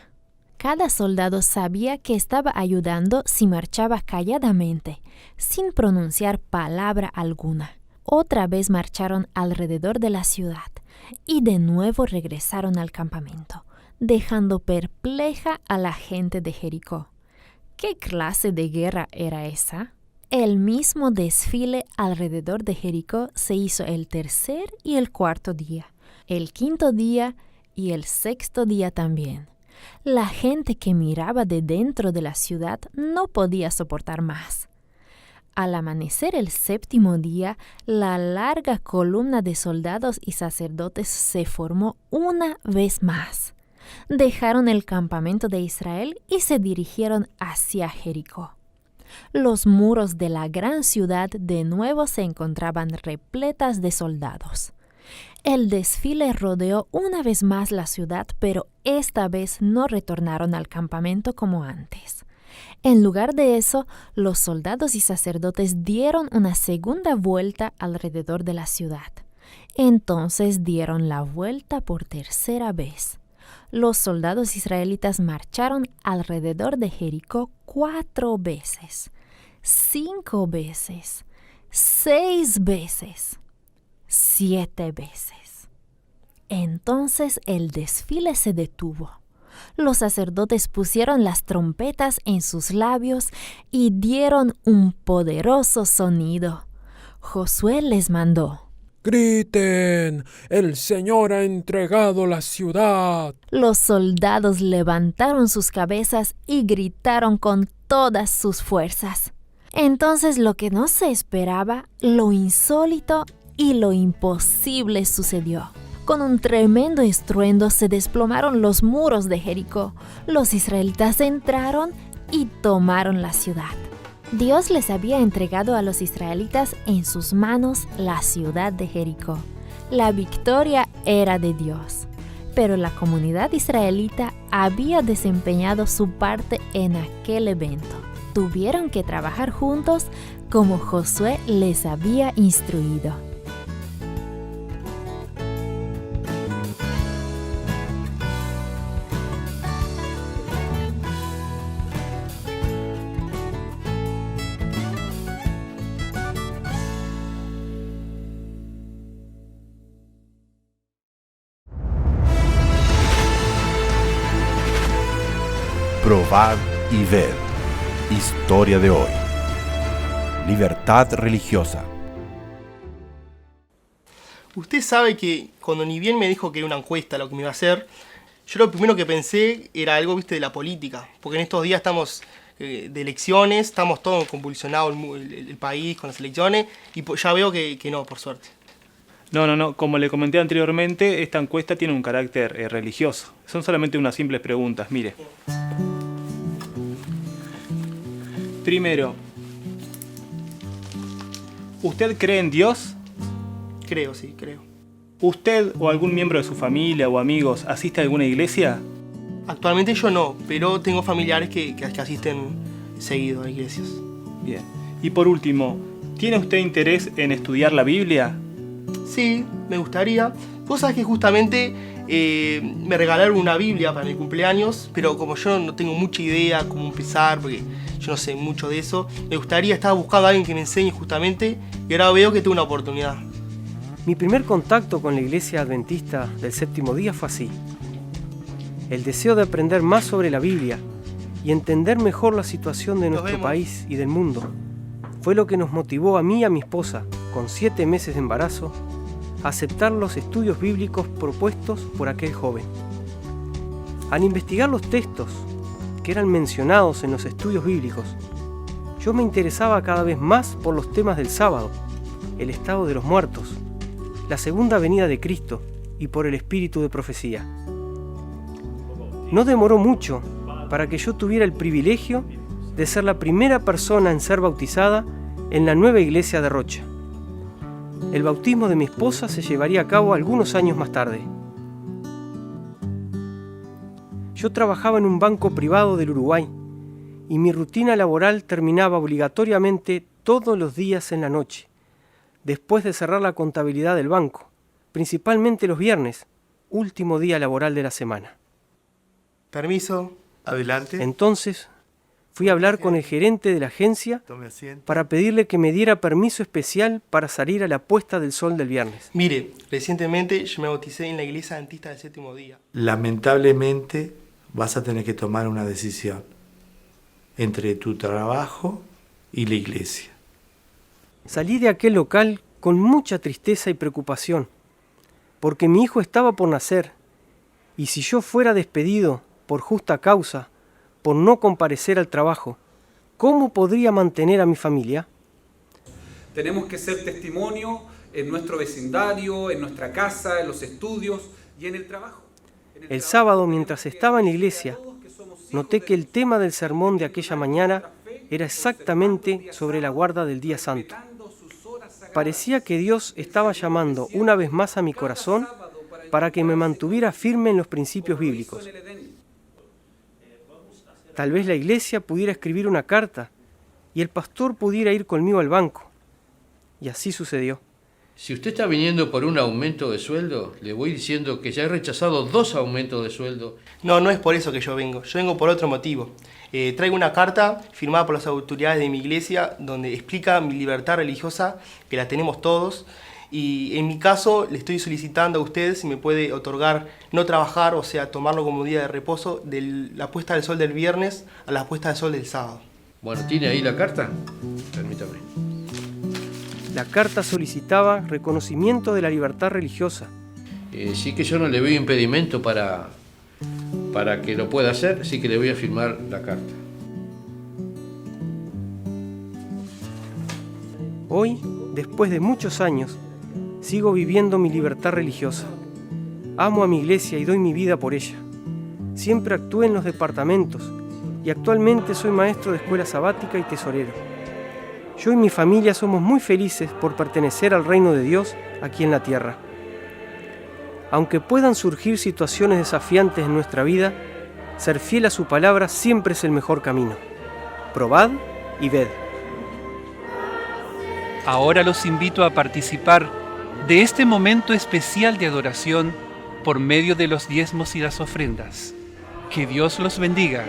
Cada soldado sabía que estaba ayudando si marchaba calladamente, sin pronunciar palabra alguna. Otra vez marcharon alrededor de la ciudad y de nuevo regresaron al campamento, dejando perpleja a la gente de Jericó. ¿Qué clase de guerra era esa? El mismo desfile alrededor de Jericó se hizo el 3er y el 4.º día, el 5.º día y el 6.º día también. La gente que miraba de dentro de la ciudad no podía soportar más. Al amanecer el 7.º día, la larga columna de soldados y sacerdotes se formó una vez más. Dejaron el campamento de Israel y se dirigieron hacia Jericó. Los muros de la gran ciudad de nuevo se encontraban repletas de soldados. El desfile rodeó una vez más la ciudad, pero esta vez no retornaron al campamento como antes. En lugar de eso, los soldados y sacerdotes dieron una segunda vuelta alrededor de la ciudad. Entonces dieron la vuelta por 3.ª vez. Los soldados israelitas marcharon alrededor de Jericó 4 veces, 5 veces, 6 veces, 7 veces. Entonces el desfile se detuvo. Los sacerdotes pusieron las trompetas en sus labios y dieron un poderoso sonido. Josué les mandó: ¡Griten! ¡El Señor ha entregado la ciudad! Los soldados levantaron sus cabezas y gritaron con todas sus fuerzas. Entonces lo que no se esperaba, lo insólito y lo imposible sucedió. Con un tremendo estruendo se desplomaron los muros de Jericó. Los israelitas entraron y tomaron la ciudad. Dios les había entregado a los israelitas en sus manos la ciudad de Jericó. La victoria era de Dios, pero la comunidad israelita había desempeñado su parte en aquel evento. tuvieron que trabajar juntos como Josué les había instruido. Probar y ver. Historia de hoy. Libertad religiosa. Usted sabe que cuando ni bien me dijo que era una encuesta lo que me iba a hacer, yo lo primero que pensé era algo, viste, de la política. Porque en estos días estamos de elecciones, estamos todos convulsionados el país con las elecciones, y ya veo que no, por suerte. No. Como le comenté anteriormente, esta encuesta tiene un carácter religioso. Son solamente unas simples preguntas, mire. Primero, ¿usted cree en Dios? Creo, sí, creo. ¿Usted o algún miembro de su familia o amigos asiste a alguna iglesia? Actualmente yo no, pero tengo familiares que asisten seguido a iglesias. Bien. Y por último, ¿tiene usted interés en estudiar la Biblia? Sí, me gustaría. Vos sabés que justamente me regalaron una Biblia para mi cumpleaños, pero como yo no tengo mucha idea cómo empezar, porque yo no sé mucho de eso, me gustaría, estaba buscando a alguien que me enseñe justamente, y ahora veo que tengo una oportunidad. Mi primer contacto con la Iglesia Adventista del Séptimo Día fue así. El deseo de aprender más sobre la Biblia y entender mejor la situación de nuestro país y del mundo fue lo que nos motivó a mí y a mi esposa, con 7 meses de embarazo, a aceptar los estudios bíblicos propuestos por aquel joven. Al investigar los textos que eran mencionados en los estudios bíblicos, yo me interesaba cada vez más por los temas del sábado, el estado de los muertos, la segunda venida de Cristo y por el espíritu de profecía. No demoró mucho para que yo tuviera el privilegio de ser la primera persona en ser bautizada en la nueva iglesia de Rocha. El bautismo de mi esposa se llevaría a cabo algunos años más tarde. Yo trabajaba en un banco privado del Uruguay y mi rutina laboral terminaba obligatoriamente todos los días en la noche, después de cerrar la contabilidad del banco, principalmente los viernes, último día laboral de la semana. Permiso. Adelante. Entonces, fui a hablar con el gerente de la agencia para pedirle que me diera permiso especial para salir a la puesta del sol del viernes. Mire, recientemente yo me bauticé en la Iglesia Adventista del Séptimo Día. Lamentablemente vas a tener que tomar una decisión entre tu trabajo y la iglesia. Salí de aquel local con mucha tristeza y preocupación, porque mi hijo estaba por nacer, y si yo fuera despedido por justa causa, por no comparecer al trabajo, ¿cómo podría mantener a mi familia? Tenemos que ser testimonio en nuestro vecindario, en nuestra casa, en los estudios y en el trabajo. El sábado, mientras estaba en la iglesia, noté que el tema del sermón de aquella mañana era exactamente sobre la guarda del día santo. Parecía que Dios estaba llamando una vez más a mi corazón para que me mantuviera firme en los principios bíblicos. Tal vez la iglesia pudiera escribir una carta y el pastor pudiera ir conmigo al banco. Y así sucedió. Si usted está viniendo por un aumento de sueldo, le voy diciendo que ya he rechazado 2 aumentos de sueldo. No es por eso que yo vengo por otro motivo. Traigo una carta firmada por las autoridades de mi iglesia donde explica mi libertad religiosa, que la tenemos todos, y en mi caso le estoy solicitando a usted si me puede otorgar no trabajar, o sea, tomarlo como día de reposo de la puesta del sol del viernes a la puesta del sol del sábado. Bueno, ¿tiene ahí la carta? Permítame. La carta solicitaba reconocimiento de la libertad religiosa. Sí que yo no le veo impedimento para que lo pueda hacer, sí que le voy a firmar la carta. Hoy, después de muchos años, sigo viviendo mi libertad religiosa. Amo a mi iglesia y doy mi vida por ella. Siempre actué en los departamentos y actualmente soy maestro de escuela sabática y tesorero. Yo y mi familia somos muy felices por pertenecer al reino de Dios aquí en la tierra. Aunque puedan surgir situaciones desafiantes en nuestra vida, ser fiel a su palabra siempre es el mejor camino. Probad y ved. Ahora los invito a participar de este momento especial de adoración por medio de los diezmos y las ofrendas. Que Dios los bendiga.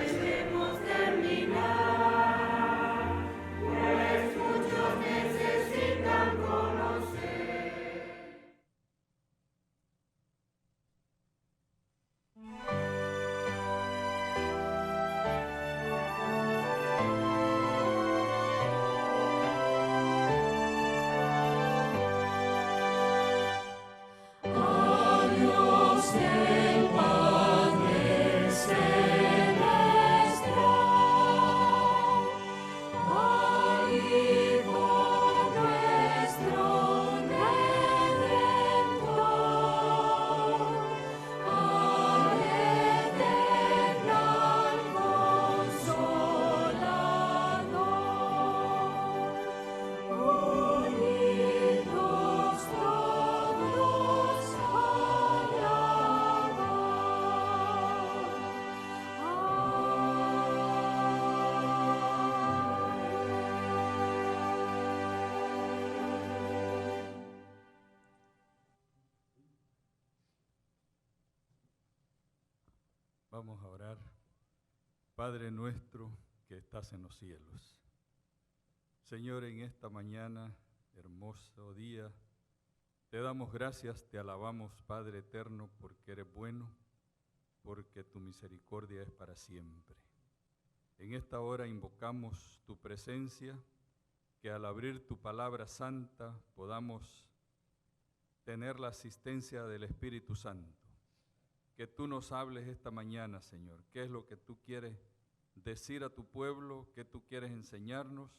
Vamos a orar. Padre nuestro que estás en los cielos. Señor, en esta mañana, hermoso día, te damos gracias, te alabamos, Padre eterno, porque eres bueno, porque tu misericordia es para siempre. En esta hora invocamos tu presencia, que al abrir tu palabra santa podamos tener la asistencia del Espíritu Santo. Que tú nos hables esta mañana, Señor. ¿Qué es lo que tú quieres decir a tu pueblo? ¿Qué tú quieres enseñarnos?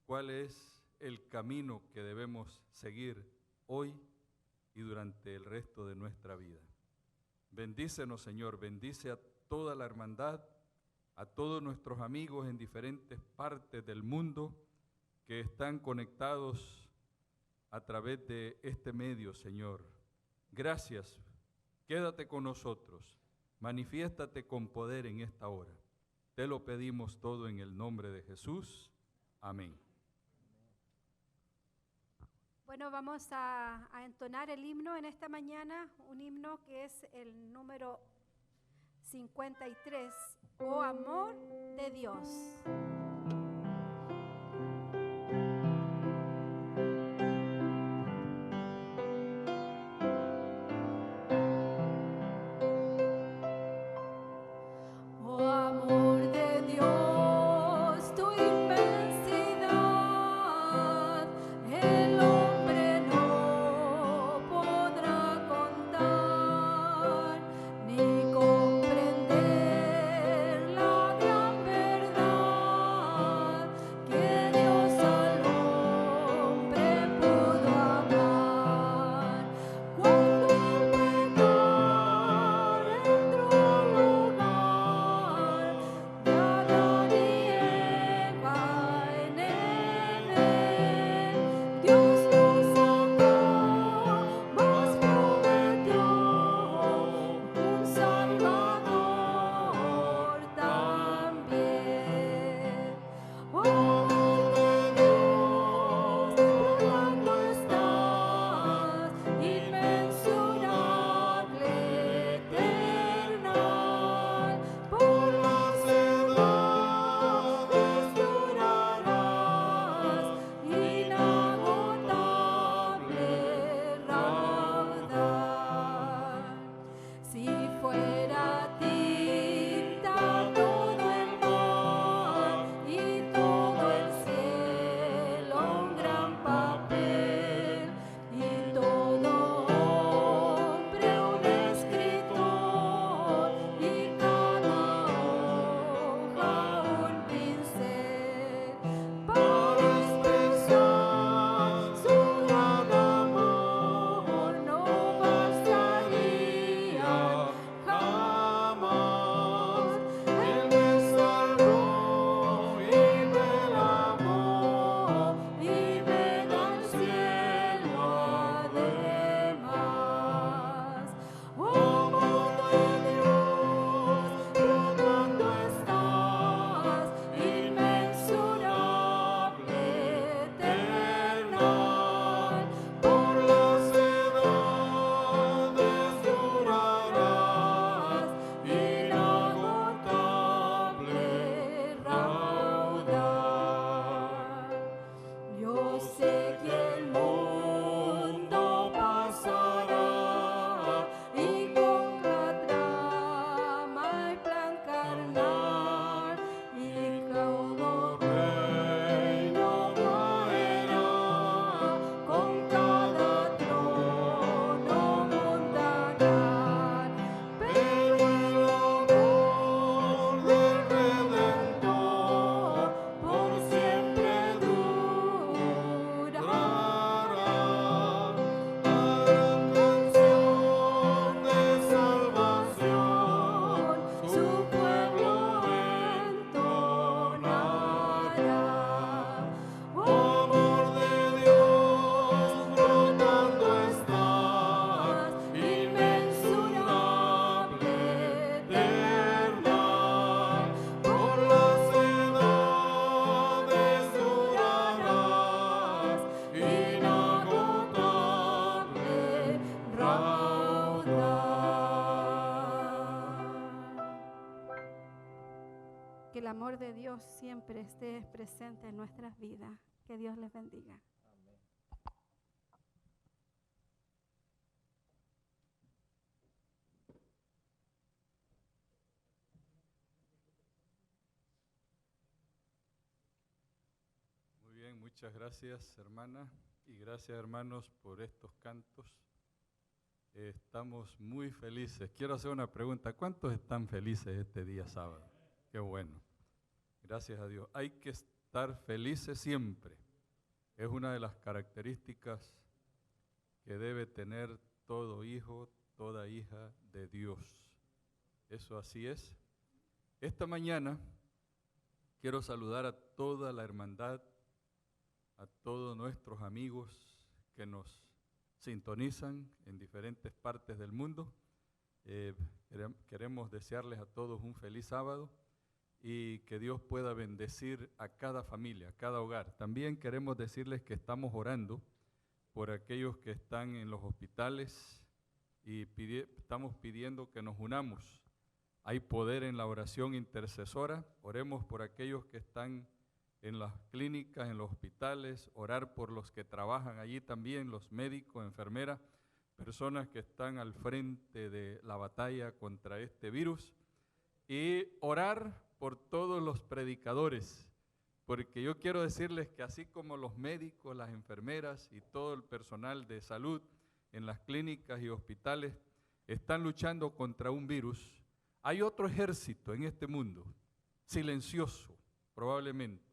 ¿Cuál es el camino que debemos seguir hoy y durante el resto de nuestra vida? Bendícenos, Señor. Bendice a toda la hermandad, a todos nuestros amigos en diferentes partes del mundo que están conectados a través de este medio, Señor. Gracias. Quédate con nosotros, manifiéstate con poder en esta hora. Te lo pedimos todo en el nombre de Jesús. Amén. Bueno, vamos a entonar el himno en esta mañana, un himno que es el número 53, Oh amor de Dios. Ni comprender la gran verdad. amor de Dios siempre esté presente en nuestras vidas. Que Dios les bendiga. Muy bien, muchas gracias, hermana, y gracias, hermanos, por estos cantos. Estamos muy felices. Quiero hacer una pregunta. ¿Cuántos están felices este día sábado? Qué bueno. Gracias a Dios. Hay que estar felices siempre. Es una de las características que debe tener todo hijo, toda hija de Dios. Eso así es. Esta mañana quiero saludar a toda la hermandad, a todos nuestros amigos que nos sintonizan en diferentes partes del mundo. Queremos desearles a todos un feliz sábado y que Dios pueda bendecir a cada familia, a cada hogar. También queremos decirles que estamos orando por aquellos que están en los hospitales y estamos pidiendo que nos unamos. Hay poder en la oración intercesora. Oremos por aquellos que están en las clínicas, en los hospitales, orar por los que trabajan allí también, los médicos, enfermeras, personas que están al frente de la batalla contra este virus, y orar por todos los predicadores, porque yo quiero decirles que así como los médicos, las enfermeras y todo el personal de salud en las clínicas y hospitales están luchando contra un virus, hay otro ejército en este mundo, silencioso probablemente,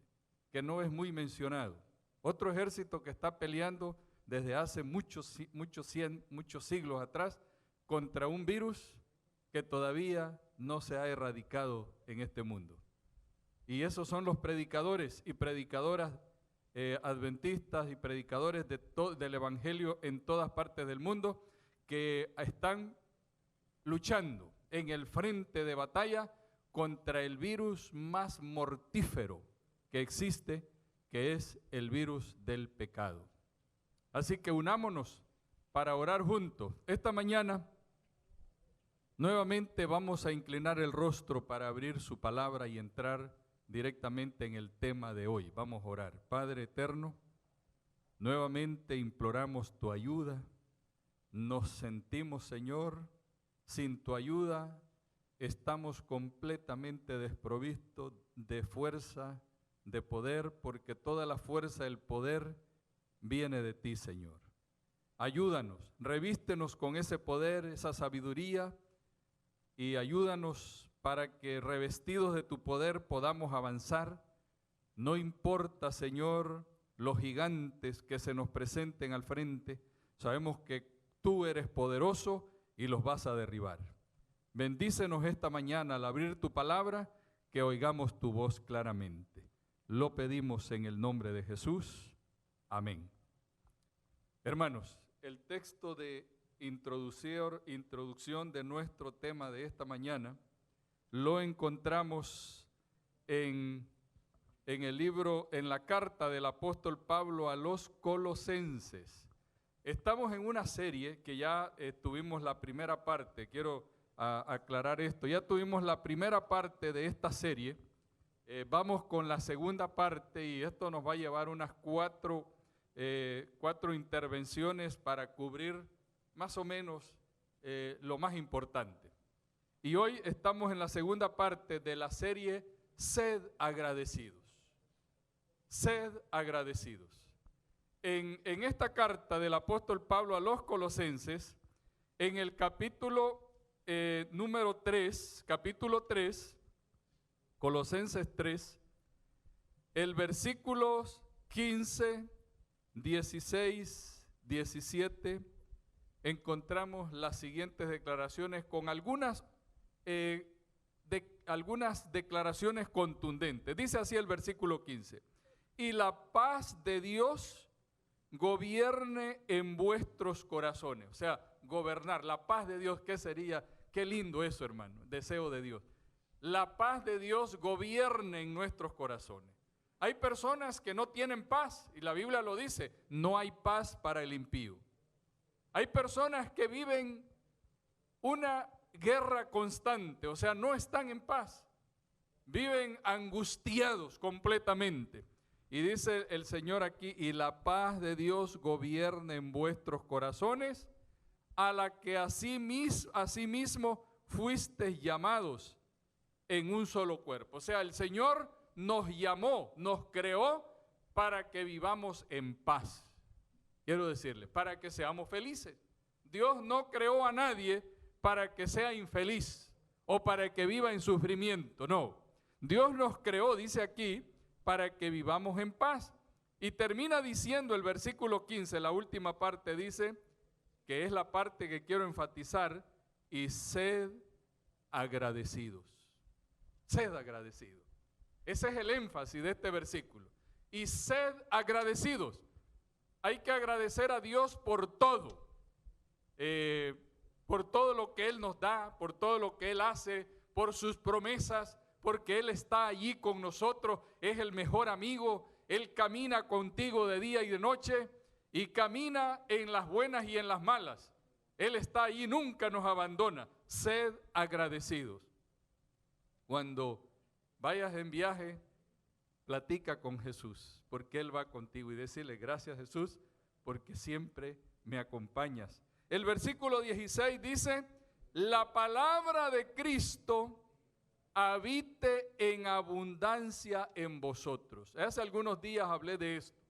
que no es muy mencionado. Otro ejército que está peleando desde hace muchos siglos atrás contra un virus que todavía no se ha erradicado en este mundo. Y esos son los predicadores y predicadoras adventistas y predicadores del Evangelio en todas partes del mundo que están luchando en el frente de batalla contra el virus más mortífero que existe, que es el virus del pecado. Así que unámonos para orar juntos. Esta mañana nuevamente vamos a inclinar el rostro para abrir su palabra y entrar directamente en el tema de hoy. Vamos a orar. Padre eterno, nuevamente imploramos tu ayuda. Nos sentimos, Señor, sin tu ayuda estamos completamente desprovistos de fuerza, de poder, porque toda la fuerza, el poder viene de ti, Señor. Ayúdanos, revístenos con ese poder, esa sabiduría, y ayúdanos para que revestidos de tu poder podamos avanzar. No importa, Señor, los gigantes que se nos presenten al frente, sabemos que tú eres poderoso y los vas a derribar. Bendícenos esta mañana al abrir tu palabra, que oigamos tu voz claramente. Lo pedimos en el nombre de Jesús. Amén. Hermanos, el texto de introducción de nuestro tema de esta mañana lo encontramos en el libro, en la carta del apóstol Pablo a los Colosenses. Estamos en una serie que ya tuvimos la primera parte. Quiero aclarar esto. Ya tuvimos la primera parte de esta serie. Vamos con la segunda parte y esto nos va a llevar unas cuatro intervenciones para cubrir más o menos lo más importante. Y hoy estamos en la segunda parte de la serie Sed agradecidos. Sed agradecidos. En esta carta del apóstol Pablo a los Colosenses, en el capítulo número 3, capítulo 3, Colosenses 3, el versículos 15, 16, 17, encontramos las siguientes declaraciones con algunas declaraciones contundentes. Dice así el versículo 15: y la paz de Dios gobierne en vuestros corazones. O sea, gobernar, la paz de Dios, ¿qué sería? Qué lindo eso, hermano, deseo de Dios. La paz de Dios gobierne en nuestros corazones. Hay personas que no tienen paz, y la Biblia lo dice, no hay paz para el impío. Hay personas que viven una guerra constante, o sea, no están en paz. viven angustiados completamente. Y dice el Señor aquí, y la paz de Dios gobierne en vuestros corazones, a la que asimismo fuisteis llamados en un solo cuerpo. O sea, el Señor nos llamó, nos creó para que vivamos en paz. Quiero decirle, para que seamos felices. Dios no creó a nadie para que sea infeliz o para que viva en sufrimiento, no. Dios nos creó, dice aquí, para que vivamos en paz. Y termina diciendo el versículo 15, la última parte dice, que es la parte que quiero enfatizar, y sed agradecidos. Sed agradecidos. Ese es el énfasis de este versículo. Y sed agradecidos. Hay que agradecer a Dios por todo lo que Él nos da, por todo lo que Él hace, por sus promesas, porque Él está allí con nosotros, es el mejor amigo, Él camina contigo de día y de noche y camina en las buenas y en las malas. Él está allí, nunca nos abandona. Sed agradecidos. Cuando vayas en viaje, platica con Jesús, porque Él va contigo, y decirle, gracias Jesús, porque siempre me acompañas. El versículo 16 dice, la palabra de Cristo habite en abundancia en vosotros. Hace algunos días hablé de esto,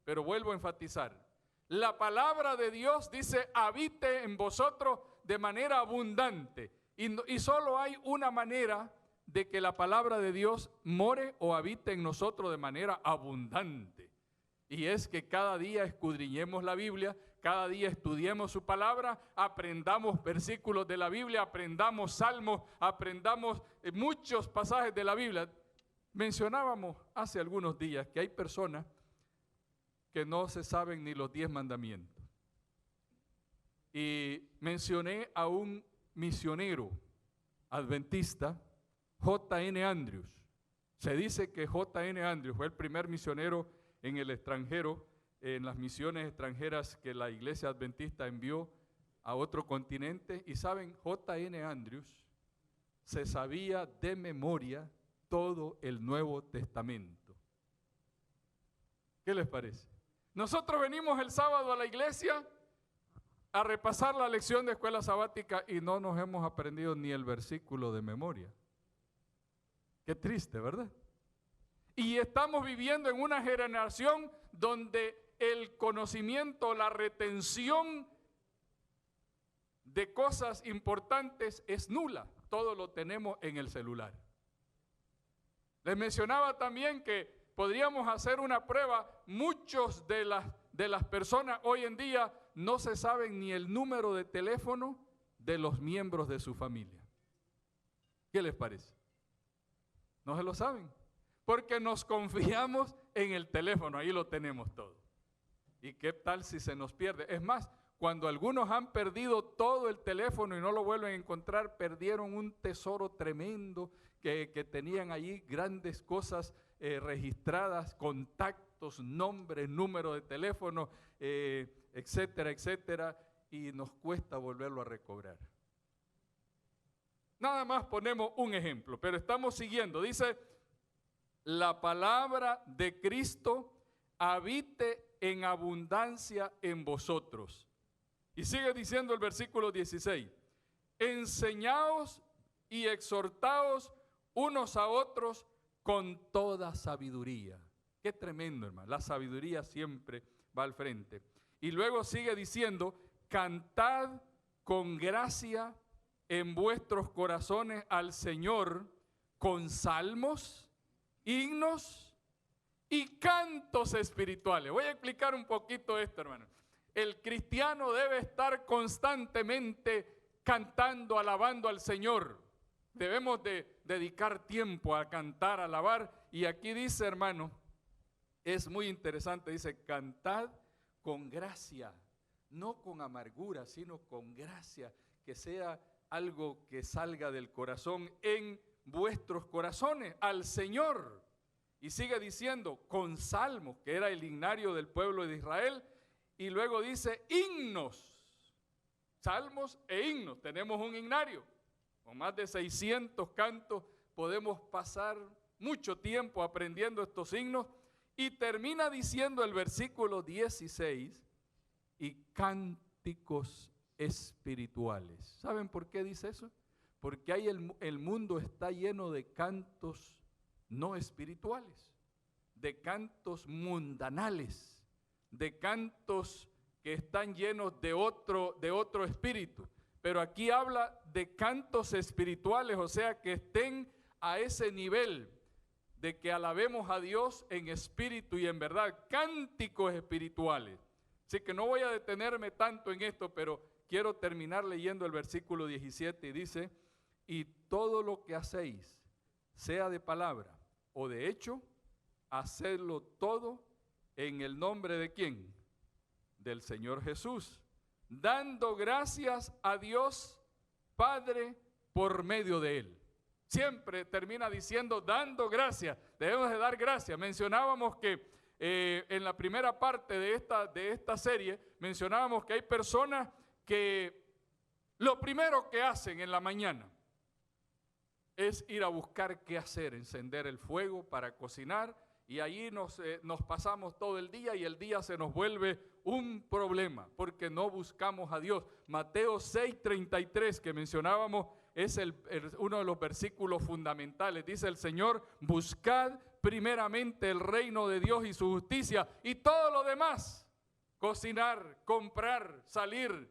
pero vuelvo a enfatizar. La palabra de Dios dice, habite en vosotros de manera abundante. Y solo hay una manera de que la palabra de Dios more o habite en nosotros de manera abundante. Y es que cada día escudriñemos la Biblia, cada día estudiemos su palabra, aprendamos versículos de la Biblia, aprendamos salmos, aprendamos muchos pasajes de la Biblia. Mencionábamos hace algunos días que hay personas que no se saben ni los 10 mandamientos. Y mencioné a un misionero adventista, J.N. Andrews. Se dice que J.N. Andrews fue el primer misionero en el extranjero, en las misiones extranjeras que la iglesia adventista envió a otro continente. Y saben, J.N. Andrews se sabía de memoria todo el Nuevo Testamento. ¿Qué les parece? Nosotros venimos el sábado a la iglesia a repasar la lección de escuela sabática y no nos hemos aprendido ni el versículo de memoria. Qué triste, ¿verdad? Y estamos viviendo en una generación donde el conocimiento, la retención de cosas importantes es nula. Todo lo tenemos en el celular. Les mencionaba también que podríamos hacer una prueba. Muchos de las personas hoy en día no se saben ni el número de teléfono de los miembros de su familia. ¿Qué les parece? No se lo saben, porque nos confiamos en el teléfono, ahí lo tenemos todo. ¿Y qué tal si se nos pierde? Es más, cuando algunos han perdido todo el teléfono y no lo vuelven a encontrar, perdieron un tesoro tremendo que tenían allí, grandes cosas registradas, contactos, nombres, número de teléfono, etcétera, etcétera, y nos cuesta volverlo a recobrar. Nada más ponemos un ejemplo, pero estamos siguiendo. Dice, la palabra de Cristo habite en abundancia en vosotros. Y sigue diciendo el versículo 16, enseñaos y exhortaos unos a otros con toda sabiduría. Qué tremendo, hermano. La sabiduría siempre va al frente. Y luego sigue diciendo, cantad con gracia en vuestros corazones al Señor con salmos, himnos y cantos espirituales. Voy a explicar un poquito esto, hermano. El cristiano debe estar constantemente cantando, alabando al Señor. Debemos de dedicar tiempo a cantar, a alabar. Y aquí dice, hermano, es muy interesante, dice, cantad con gracia, no con amargura, sino con gracia, que sea algo que salga del corazón en vuestros corazones al Señor. Y sigue diciendo, con salmos, que era el himnario del pueblo de Israel, y luego dice himnos, salmos e himnos. Tenemos un himnario con más de 600 cantos podemos pasar mucho tiempo aprendiendo estos signos, y termina diciendo el versículo 16, y cánticos espirituales. ¿Saben por qué dice eso? Porque el mundo está lleno de cantos no espirituales, de cantos mundanales, de cantos que están llenos de otro espíritu. Pero aquí habla de cantos espirituales, o sea, que estén a ese nivel de que alabemos a Dios en espíritu y en verdad, cánticos espirituales. Así que no voy a detenerme tanto en esto, pero quiero terminar leyendo el versículo 17 y dice, y todo lo que hacéis, sea de palabra o de hecho, hacedlo todo en el nombre de ¿quién? Del Señor Jesús, dando gracias a Dios Padre por medio de Él. Siempre termina diciendo dando gracias, debemos de dar gracias. Mencionábamos que en la primera parte de esta serie, mencionábamos que hay personas que lo primero que hacen en la mañana es ir a buscar qué hacer, encender el fuego para cocinar, y allí nos pasamos todo el día y el día se nos vuelve un problema porque no buscamos a Dios. Mateo 6:33 que mencionábamos es uno de los versículos fundamentales. Dice el Señor, buscad primeramente el reino de Dios y su justicia, y todo lo demás, cocinar, comprar, salir,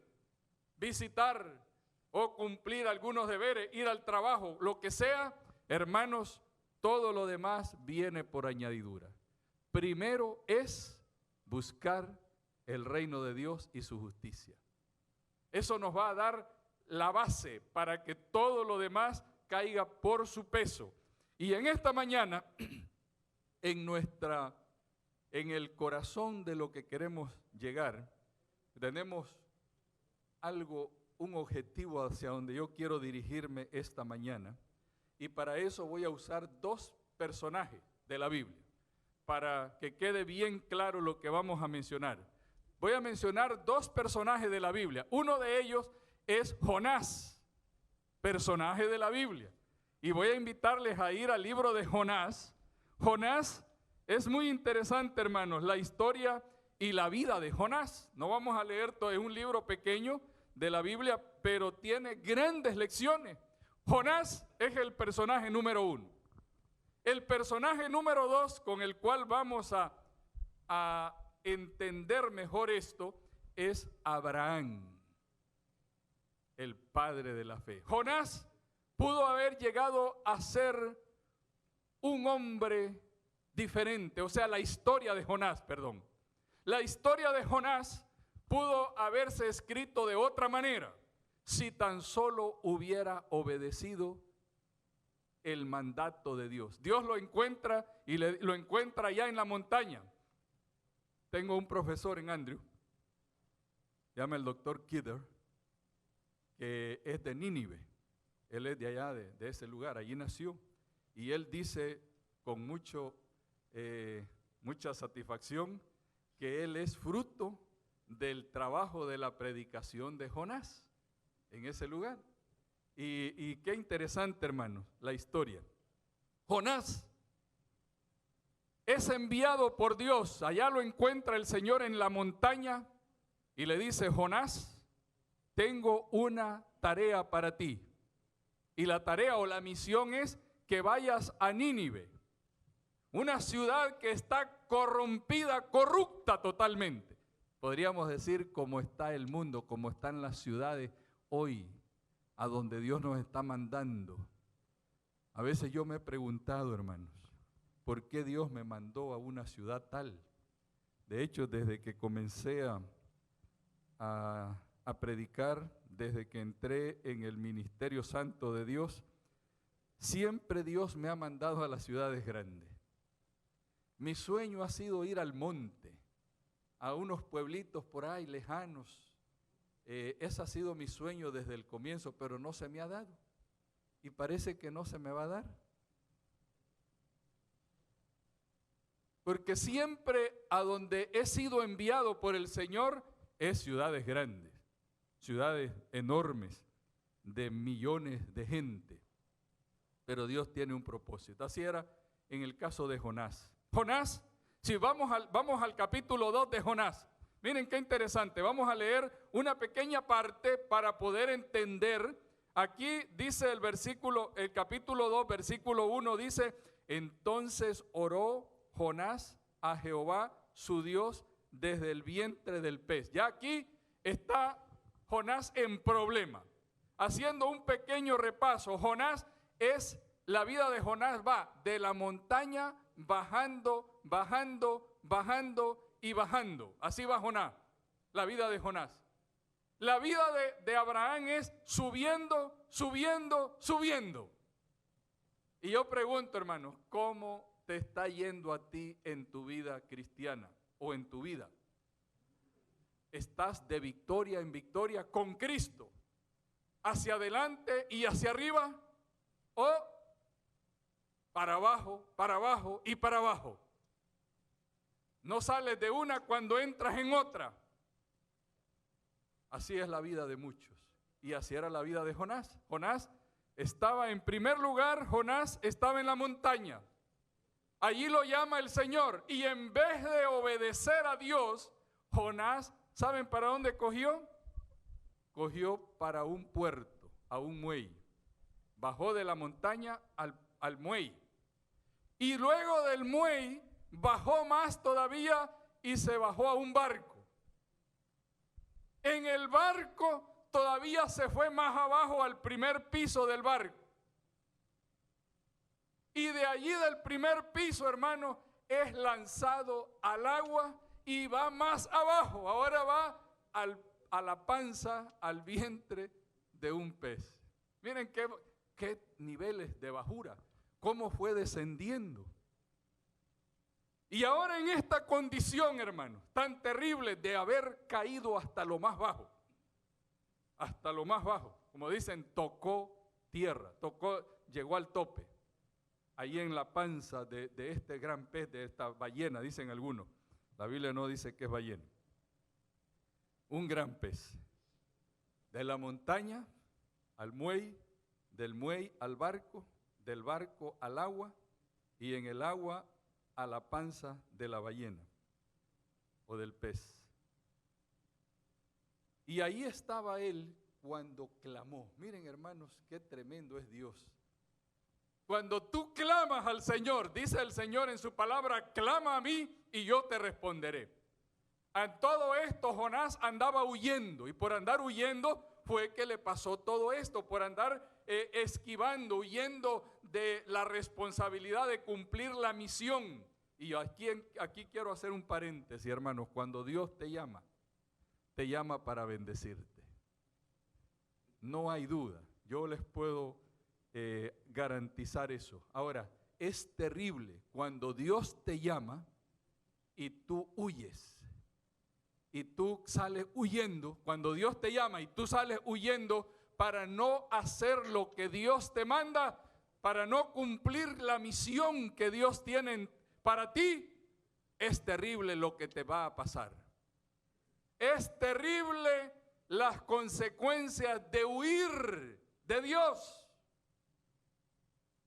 visitar o cumplir algunos deberes, ir al trabajo, lo que sea, hermanos, todo lo demás viene por añadidura. Primero es buscar el reino de Dios y su justicia. Eso nos va a dar la base para que todo lo demás caiga por su peso. Y en esta mañana, en el corazón de lo que queremos llegar, tenemos un objetivo hacia donde yo quiero dirigirme esta mañana. Y para eso voy a usar dos personajes de la Biblia, para que quede bien claro lo que vamos a mencionar. Voy a mencionar dos personajes de la Biblia. Uno de ellos es Jonás, personaje de la Biblia. Y voy a invitarles a ir al libro de Jonás. Jonás es muy interesante, hermanos, la historia y la vida de Jonás. No vamos a leer todo, es un libro pequeño de la Biblia, pero tiene grandes lecciones. Jonás es el personaje número 1. El personaje número 2 con el cual vamos a entender mejor esto es Abraham, el padre de la fe. Jonás pudo haber llegado a ser un hombre diferente, o sea, la historia de Jonás, perdón. La historia de Jonás pudo haberse escrito de otra manera si tan solo hubiera obedecido el mandato de Dios. Dios lo encuentra y lo encuentra allá en la montaña. Tengo un profesor en Andrew, se llama el doctor Kidder, que es de Nínive. Él es de allá, de ese lugar, allí nació. Y él dice con mucha satisfacción que él es fruto del trabajo de la predicación de Jonás en ese lugar. Y qué interesante, hermanos, la historia. Jonás es enviado por Dios. Allá lo encuentra el Señor en la montaña y le dice: Jonás, tengo una tarea para ti. Y la tarea o la misión es que vayas a Nínive, una ciudad que está corrompida, corrupta totalmente. Podríamos decir cómo está el mundo, cómo están las ciudades hoy, a donde Dios nos está mandando. A veces yo me he preguntado, hermanos, ¿por qué Dios me mandó a una ciudad tal? De hecho, desde que comencé a predicar, desde que entré en el ministerio santo de Dios, siempre Dios me ha mandado a las ciudades grandes. Mi sueño ha sido ir al monte, a unos pueblitos por ahí lejanos. Ese ha sido mi sueño desde el comienzo, pero no se me ha dado. Y parece que no se me va a dar. Porque siempre a donde he sido enviado por el Señor es ciudades grandes, ciudades enormes, de millones de gente. pero Dios tiene un propósito. Así era en el caso de Jonás. Jonás, si vamos al capítulo 2 de Jonás, miren qué interesante, vamos a leer una pequeña parte para poder entender. Aquí dice el capítulo 2, versículo 1, dice: entonces oró Jonás a Jehová su Dios desde el vientre del pez. Ya aquí está Jonás en problema. Haciendo un pequeño repaso, la vida de Jonás va de la montaña bajando, bajando, bajando y bajando. Así va Jonás, la vida de Jonás. La vida de Abraham es subiendo, subiendo, subiendo. Y yo pregunto, hermanos, ¿cómo te está yendo a ti en tu vida cristiana o en tu vida? ¿Estás de victoria en victoria con Cristo, hacia adelante y hacia arriba, o para abajo y para abajo? No sales de una cuando entras en otra. Así es la vida de muchos. Y así era la vida de Jonás. Jonás estaba en primer lugar, Jonás estaba en la montaña. Allí lo llama el Señor. Y en vez de obedecer a Dios, Jonás, ¿saben para dónde cogió? Cogió para un puerto, a un muelle. Bajó de la montaña al muelle. Y luego del muelle bajó más todavía y se bajó a un barco. En el barco todavía se fue más abajo al primer piso del barco. Y de allí del primer piso, hermano, es lanzado al agua y va más abajo. Ahora va a la panza, al vientre de un pez. Miren qué niveles de bajura, cómo fue descendiendo. Y ahora en esta condición, hermano, tan terrible de haber caído hasta lo más bajo, como dicen, tocó tierra, llegó al tope, ahí en la panza de este gran pez, de esta ballena, dicen algunos. La Biblia no dice que es ballena. Un gran pez. De la montaña al muelle, del muelle al barco, del barco al agua, y en el agua a la panza de la ballena o del pez. Y ahí estaba él cuando clamó. Miren, hermanos, qué tremendo es Dios. Cuando tú clamas al Señor, dice el Señor en su palabra: clama a mí y yo te responderé. En todo esto Jonás andaba huyendo, y por andar huyendo fue que le pasó todo esto, por andar esquivando, huyendo de la responsabilidad de cumplir la misión. Y aquí quiero hacer un paréntesis, hermanos. Cuando Dios te llama para bendecirte. No hay duda, yo les puedo garantizar eso. Ahora, es terrible cuando Dios te llama y tú huyes. Y tú sales huyendo, cuando Dios te llama y tú sales huyendo para no hacer lo que Dios te manda, para no cumplir la misión que Dios tiene para ti, es terrible lo que te va a pasar. Es terrible las consecuencias de huir de Dios.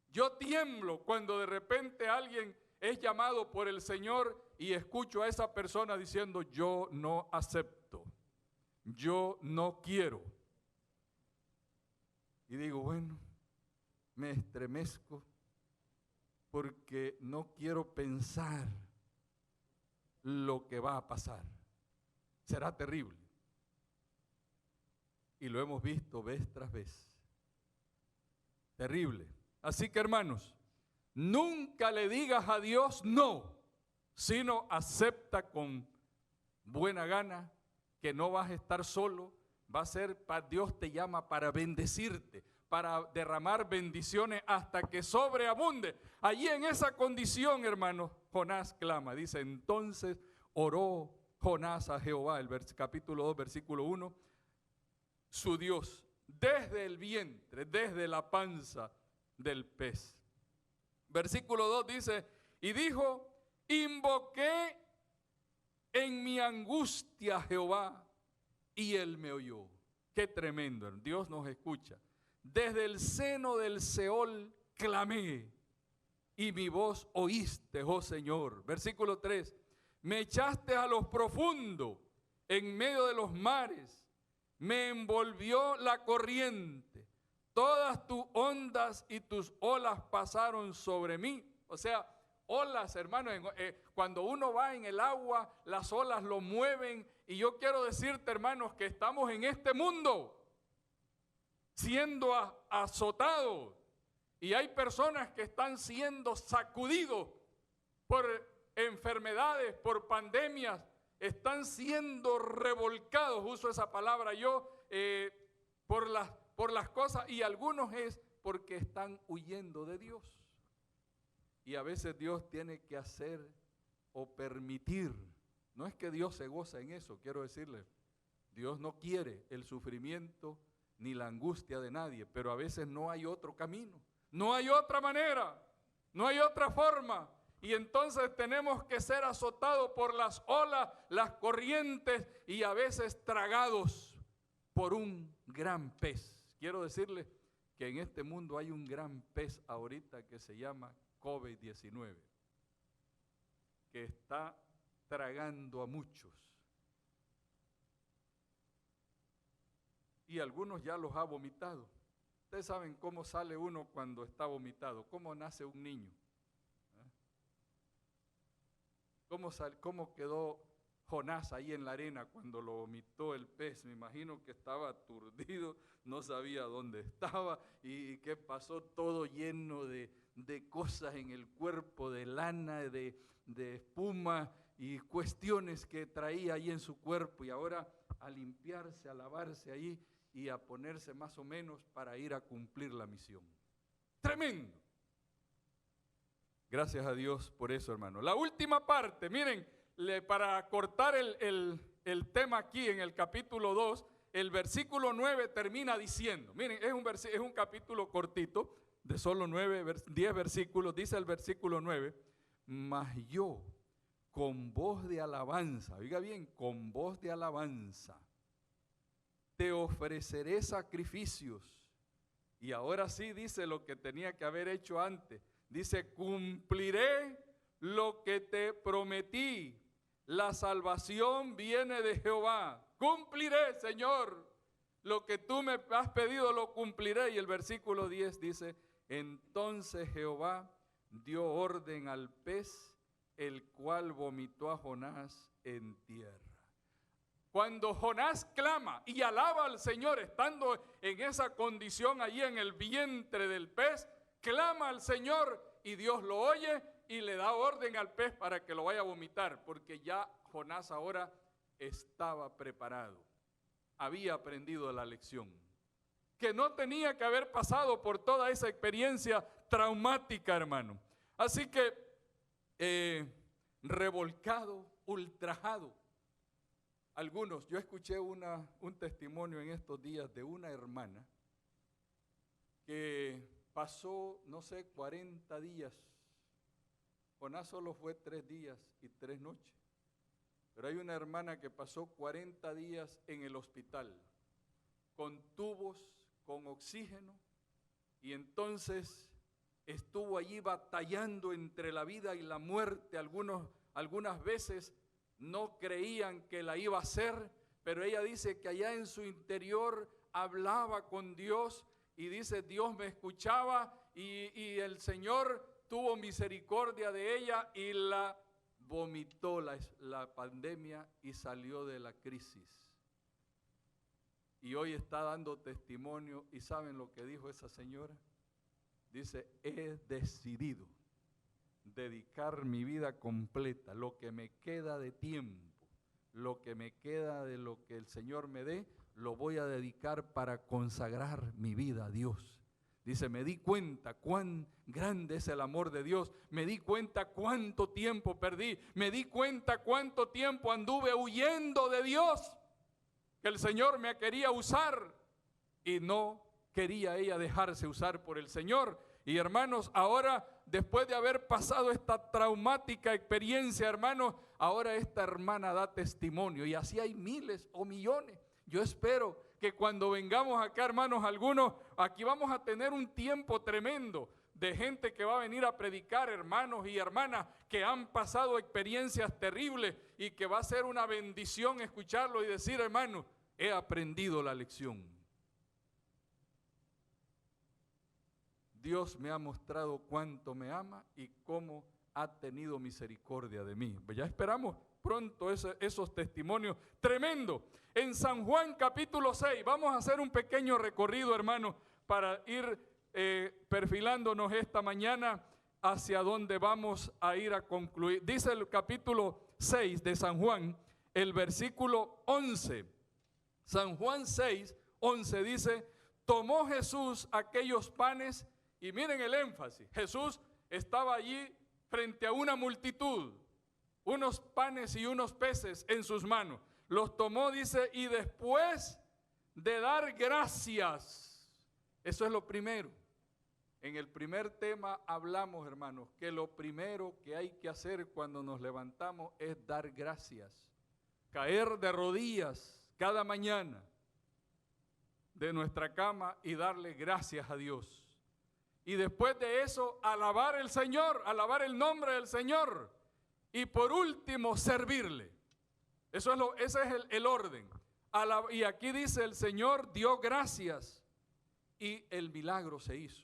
Yo tiemblo cuando de repente alguien es llamado por el Señor y escucho a esa persona diciendo: yo no acepto, yo no quiero. Y digo, bueno, me estremezco porque no quiero pensar lo que va a pasar. Será terrible. Y lo hemos visto vez tras vez. Terrible. Así que, hermanos, nunca le digas a Dios no, sino acepta con buena gana que no vas a estar solo. Dios te llama para bendecirte, para derramar bendiciones hasta que sobreabunde. Allí en esa condición, hermanos, Jonás clama. Dice: entonces oró Jonás a Jehová, el capítulo 2, versículo 1, su Dios, desde el vientre, desde la panza del pez. Versículo 2 dice: y dijo: invoqué en mi angustia a Jehová, y él me oyó. Qué tremendo, Dios nos escucha. Desde el seno del Seol clamé y mi voz oíste, oh Señor. Versículo 3, me echaste a lo profundo, en medio de los mares, me envolvió la corriente, todas tus ondas y tus olas pasaron sobre mí. O sea, olas, hermanos, cuando uno va en el agua, las olas lo mueven. Y yo quiero decirte, hermanos, que estamos en este mundo siendo azotados. Y hay personas que están siendo sacudidos por enfermedades, por pandemias, están siendo revolcados, uso esa palabra yo, por las cosas, y algunos es porque están huyendo de Dios. Y a veces Dios tiene que hacer o permitir, no es que Dios se goza en eso, quiero decirle, Dios no quiere el sufrimiento ni la angustia de nadie, pero a veces no hay otro camino, no hay otra manera, no hay otra forma. Y entonces tenemos que ser azotados por las olas, las corrientes y a veces tragados por un gran pez. Quiero decirles que en este mundo hay un gran pez ahorita que se llama COVID-19, que está tragando a muchos. Y algunos ya los ha vomitado. Ustedes saben cómo sale uno cuando está vomitado, cómo nace un niño. ¿Cómo quedó Jonás ahí en la arena cuando lo vomitó el pez? Me imagino que estaba aturdido, no sabía dónde estaba y qué pasó, todo lleno de cosas en el cuerpo, de lana, de espuma y cuestiones que traía ahí en su cuerpo. Y ahora a limpiarse, a lavarse ahí y a ponerse más o menos para ir a cumplir la misión. ¡Tremendo! Gracias a Dios por eso, hermano. La última parte, miren, para cortar el tema aquí en el capítulo 2, el versículo 9 termina diciendo, miren, es un capítulo cortito, de solo 10 versículos, dice el versículo 9, mas yo con voz de alabanza, oiga bien, con voz de alabanza, te ofreceré sacrificios. Y ahora sí dice lo que tenía que haber hecho antes. Dice, cumpliré lo que te prometí. La salvación viene de Jehová. Cumpliré, Señor. Lo que tú me has pedido lo cumpliré. Y el versículo 10 dice, entonces Jehová dio orden al pez, el cual vomitó a Jonás en tierra. Cuando Jonás clama y alaba al Señor, estando en esa condición allí en el vientre del pez, clama al Señor y Dios lo oye y le da orden al pez para que lo vaya a vomitar, porque ya Jonás ahora estaba preparado, había aprendido la lección, que no tenía que haber pasado por toda esa experiencia traumática, hermano. Así que revolcado, ultrajado. Algunos, yo escuché un testimonio en estos días de una hermana que pasó, no sé, 40 días. Jonás solo fue 3 días y 3 noches. Pero hay una hermana que pasó 40 días en el hospital, con tubos, con oxígeno, y entonces estuvo allí batallando entre la vida y la muerte. Algunas veces no creían que la iba a hacer, pero ella dice que allá en su interior hablaba con Dios y dice, Dios me escuchaba y el Señor tuvo misericordia de ella y la vomitó la pandemia y salió de la crisis. Y hoy está dando testimonio y ¿saben lo que dijo esa señora? Dice, he decidido dedicar mi vida completa, lo que me queda de tiempo, lo que me queda de lo que el Señor me dé, lo voy a dedicar para consagrar mi vida a Dios. Dice, me di cuenta cuán grande es el amor de Dios, me di cuenta cuánto tiempo perdí, me di cuenta cuánto tiempo anduve huyendo de Dios, que el Señor me quería usar y no quería ella dejarse usar por el Señor. Y hermanos, ahora después de haber pasado esta traumática experiencia, hermanos, ahora esta hermana da testimonio y así hay miles o millones. Yo espero que cuando vengamos acá, hermanos, algunos, aquí vamos a tener un tiempo tremendo de gente que va a venir a predicar, hermanos y hermanas que han pasado experiencias terribles y que va a ser una bendición escucharlo y decir, hermano, he aprendido la lección. Dios me ha mostrado cuánto me ama y cómo ha tenido misericordia de mí. Ya esperamos pronto esos testimonios tremendos. En San Juan capítulo 6, vamos a hacer un pequeño recorrido, hermanos, para ir perfilándonos esta mañana hacia donde vamos a ir a concluir. Dice el capítulo 6 de San Juan, el versículo 11. San Juan 6, 11 dice, tomó Jesús aquellos panes, y miren el énfasis, Jesús estaba allí frente a una multitud, unos panes y unos peces en sus manos. Los tomó, dice, y después de dar gracias, eso es lo primero. En el primer tema hablamos, hermanos, que lo primero que hay que hacer cuando nos levantamos es dar gracias. Caer de rodillas cada mañana de nuestra cama y darle gracias a Dios. Y después de eso, alabar al Señor, alabar el nombre del Señor. Y por último, servirle. Ese es el orden. Y aquí dice, el Señor dio gracias y el milagro se hizo.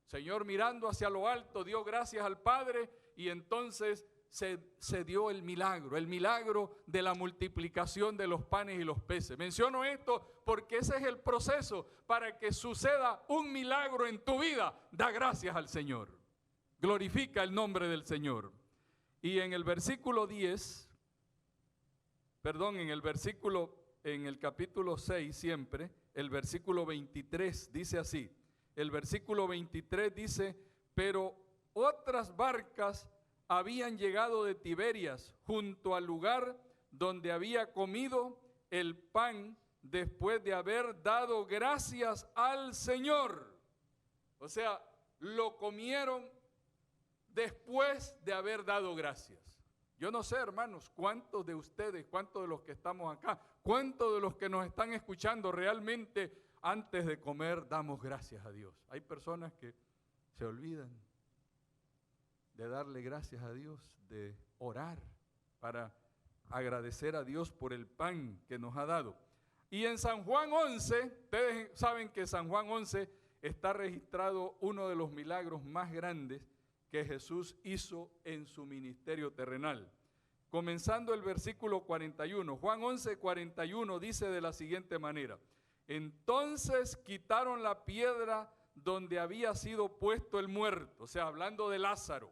Señor, mirando hacia lo alto, dio gracias al Padre y entonces se dio el milagro de la multiplicación de los panes y los peces. Menciono esto porque ese es el proceso para que suceda un milagro en tu vida. Da gracias al Señor. Glorifica el nombre del Señor. Y en el versículo 10, en el capítulo 6 siempre, el versículo 23 dice así. El versículo 23 dice, pero otras barcas habían llegado de Tiberias junto al lugar donde había comido el pan después de haber dado gracias al Señor. O sea, lo comieron después de haber dado gracias. Yo no sé, hermanos, cuántos de ustedes, cuántos de los que estamos acá, cuántos de los que nos están escuchando realmente antes de comer damos gracias a Dios. Hay personas que se olvidan de darle gracias a Dios, de orar para agradecer a Dios por el pan que nos ha dado. Y en San Juan 11, ustedes saben que San Juan 11 está registrado uno de los milagros más grandes que Jesús hizo en su ministerio terrenal. Comenzando el versículo 41, Juan 11, 41 dice de la siguiente manera, entonces quitaron la piedra donde había sido puesto el muerto, o sea, hablando de Lázaro.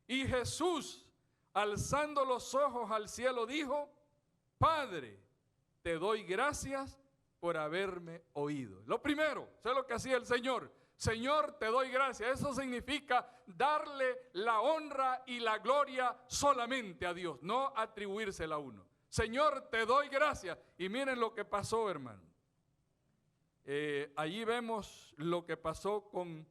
Y Jesús, alzando los ojos al cielo, dijo, Padre, te doy gracias por haberme oído. Lo primero, eso es lo que hacía el Señor. Señor, te doy gracias. Eso significa darle la honra y la gloria solamente a Dios, no atribuírsela a uno. Señor, te doy gracias. Y miren lo que pasó, hermano. Allí vemos lo que pasó con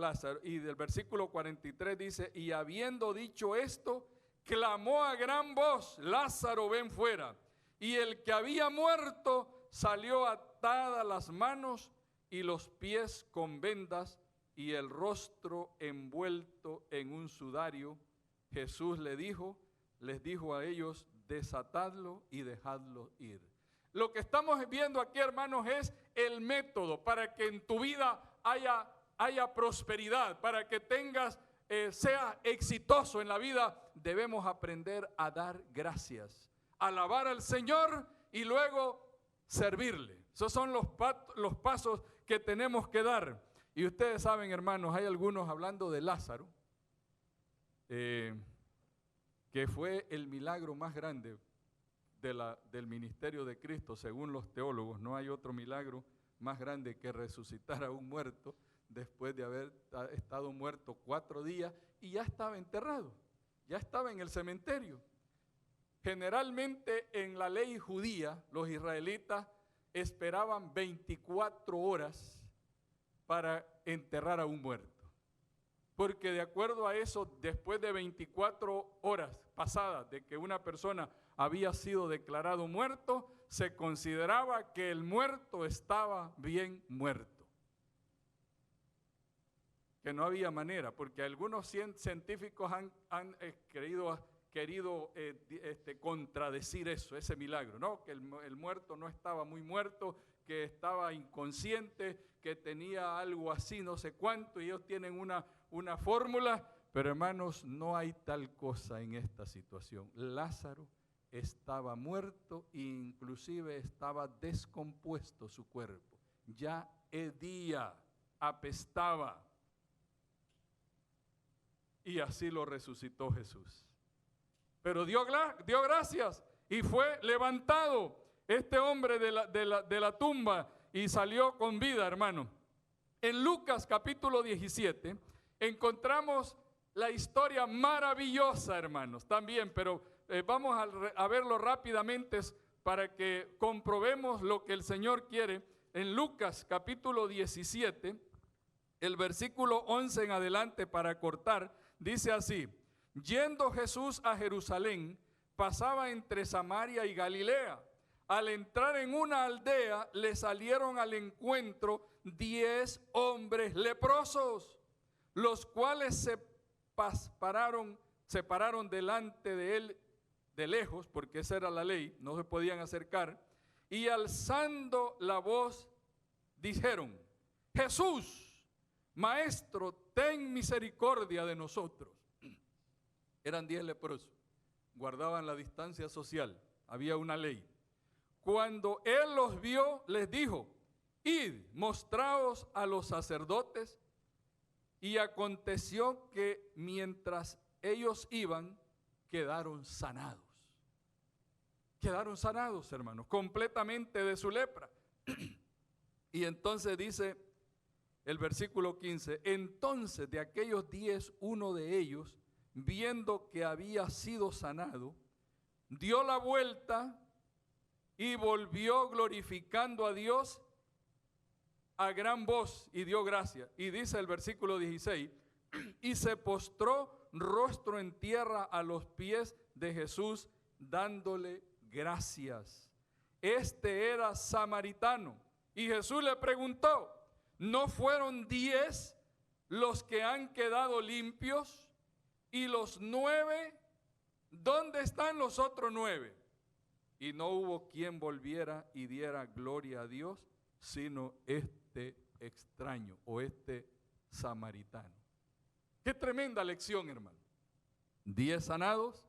Lázaro, y del versículo 43 dice, y habiendo dicho esto, clamó a gran voz, Lázaro, ven fuera. Y el que había muerto salió atadas las manos y los pies con vendas y el rostro envuelto en un sudario. Jesús les dijo a ellos, desatadlo y dejadlo ir. Lo que estamos viendo aquí, hermanos, es el método para que en tu vida haya prosperidad, para que seas exitoso en la vida. Debemos aprender a dar gracias, alabar al Señor y luego servirle. Esos son los pasos que tenemos que dar. Y ustedes saben, hermanos, hay algunos hablando de Lázaro, que fue el milagro más grande del ministerio de Cristo, según los teólogos. No hay otro milagro más grande que resucitar a un muerto después de haber estado muerto 4 días y ya estaba enterrado, ya estaba en el cementerio. Generalmente en la ley judía, los israelitas esperaban 24 horas para enterrar a un muerto, porque de acuerdo a eso, después de 24 horas pasadas de que una persona había sido declarado muerto, se consideraba que el muerto estaba bien muerto. que no había manera, porque algunos científicos han querido contradecir eso, ese milagro, ¿no? Que el muerto no estaba muy muerto, que estaba inconsciente, que tenía algo así, no sé cuánto, y ellos tienen una fórmula, pero hermanos, no hay tal cosa en esta situación. Lázaro estaba muerto e inclusive estaba descompuesto su cuerpo, ya hedía, apestaba, y así lo resucitó Jesús. Pero dio gracias y fue levantado este hombre de la tumba y salió con vida, hermano. En Lucas capítulo 17 encontramos la historia maravillosa, hermanos, también, pero vamos a verlo rápidamente para que comprobemos lo que el Señor quiere. En Lucas capítulo 17, el versículo 11 en adelante, para cortar, dice así: yendo Jesús a Jerusalén, pasaba entre Samaria y Galilea. Al entrar en una aldea, le salieron al encuentro 10 hombres leprosos, los cuales se pararon delante de él de lejos, porque esa era la ley, no se podían acercar, y alzando la voz dijeron: Jesús, Maestro, ten misericordia de nosotros. Eran 10 leprosos, guardaban la distancia social, había una ley. Cuando él los vio, les dijo: id, mostraos a los sacerdotes. Y aconteció que mientras ellos iban, quedaron sanados. Quedaron sanados, hermanos, completamente de su lepra. Y entonces dice el versículo 15: entonces de aquellos 10, uno de ellos, viendo que había sido sanado, dio la vuelta y volvió glorificando a Dios a gran voz y dio gracias. Y dice el versículo 16: y se postró rostro en tierra a los pies de Jesús, dándole gracias. Este era samaritano. Y Jesús le preguntó: ¿no fueron 10 los que han quedado limpios? Y los 9, ¿dónde están los otros 9? Y no hubo quien volviera y diera gloria a Dios, sino este extraño o este samaritano. Qué tremenda lección, hermano. 10 sanados,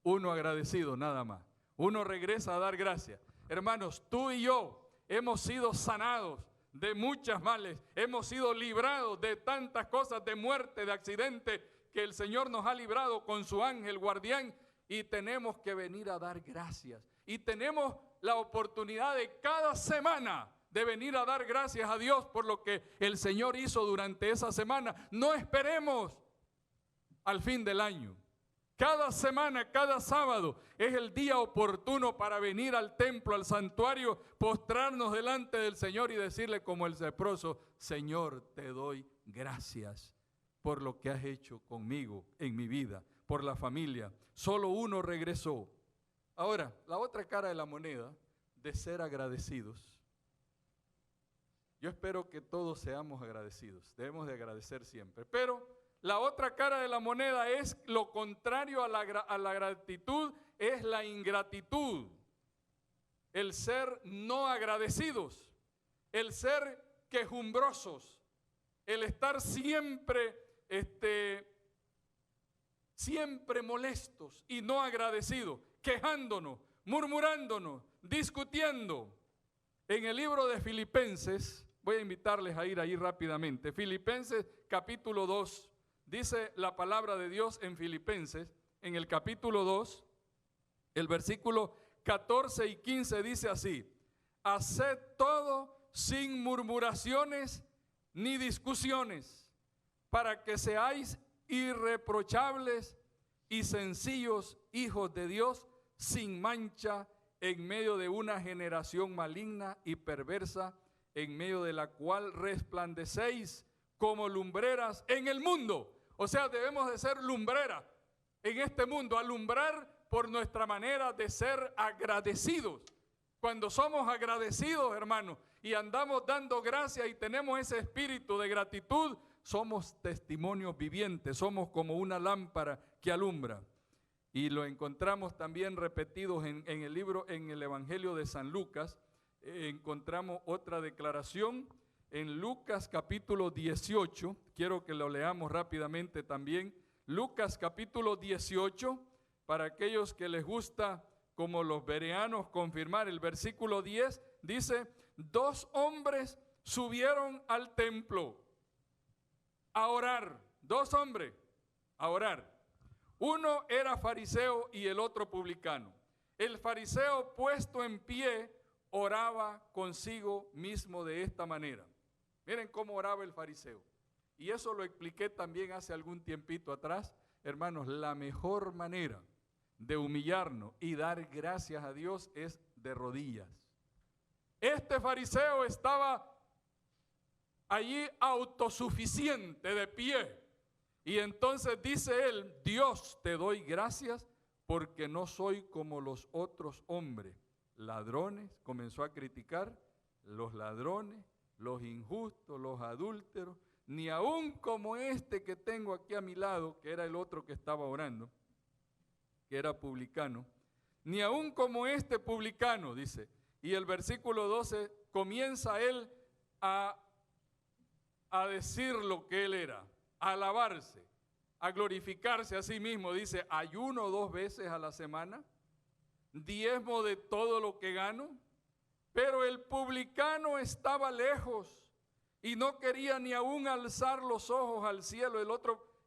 1 agradecido, nada más. Uno regresa a dar gracias. Hermanos, tú y yo hemos sido sanados de muchas males, hemos sido librados de tantas cosas, de muerte, de accidente, que el Señor nos ha librado con su ángel guardián, y tenemos que venir a dar gracias. Y tenemos la oportunidad de cada semana de venir a dar gracias a Dios por lo que el Señor hizo durante esa semana. No esperemos al fin del año. Cada semana, cada sábado es el día oportuno para venir al templo, al santuario, postrarnos delante del Señor y decirle como el leproso: Señor, te doy gracias por lo que has hecho conmigo en mi vida, por la familia. Solo uno regresó. Ahora, la otra cara de la moneda de ser agradecidos. Yo espero que todos seamos agradecidos, debemos de agradecer siempre, pero la otra cara de la moneda es lo contrario a la gratitud, es la ingratitud, el ser no agradecidos, el ser quejumbrosos, el estar siempre molestos y no agradecidos, quejándonos, murmurándonos, discutiendo. En el libro de Filipenses, voy a invitarles a ir ahí rápidamente, Filipenses capítulo 2, dice la palabra de Dios en Filipenses, en el capítulo 2, el versículo 14 y 15 dice así: haced todo sin murmuraciones ni discusiones, para que seáis irreprochables y sencillos hijos de Dios, sin mancha, en medio de una generación maligna y perversa, en medio de la cual resplandecéis como lumbreras en el mundo. O sea, debemos de ser lumbreras en este mundo, alumbrar por nuestra manera de ser agradecidos. Cuando somos agradecidos, hermanos, y andamos dando gracias y tenemos ese espíritu de gratitud, somos testimonios vivientes, somos como una lámpara que alumbra. Y lo encontramos también repetidos en el libro, en el Evangelio de San Lucas. Encontramos otra declaración en Lucas capítulo 18. Quiero que lo leamos rápidamente también. Lucas capítulo 18, para aquellos que les gusta, como los bereanos, confirmar. El versículo 10 dice: 2 hombres subieron al templo a orar. 2 hombres a orar. Uno era fariseo y el otro publicano. El fariseo, puesto en pie, oraba consigo mismo de esta manera. Miren cómo oraba el fariseo. Y eso lo expliqué también hace algún tiempito atrás. Hermanos, la mejor manera de humillarnos y dar gracias a Dios es de rodillas. Este fariseo estaba allí autosuficiente, de pie. Y entonces dice él: Dios, te doy gracias porque no soy como los otros hombres, ladrones. Comenzó a criticar los ladrones, los injustos, los adúlteros, ni aún como este que tengo aquí a mi lado, que era el otro que estaba orando, que era publicano, ni aún como este publicano, dice. Y el versículo 12 comienza él a decir lo que él era, a alabarse, a glorificarse a sí mismo. Dice: ayuno 2 veces a la semana, diezmo de todo lo que gano. Pero el publicano estaba lejos y no quería ni aún alzar los ojos al cielo.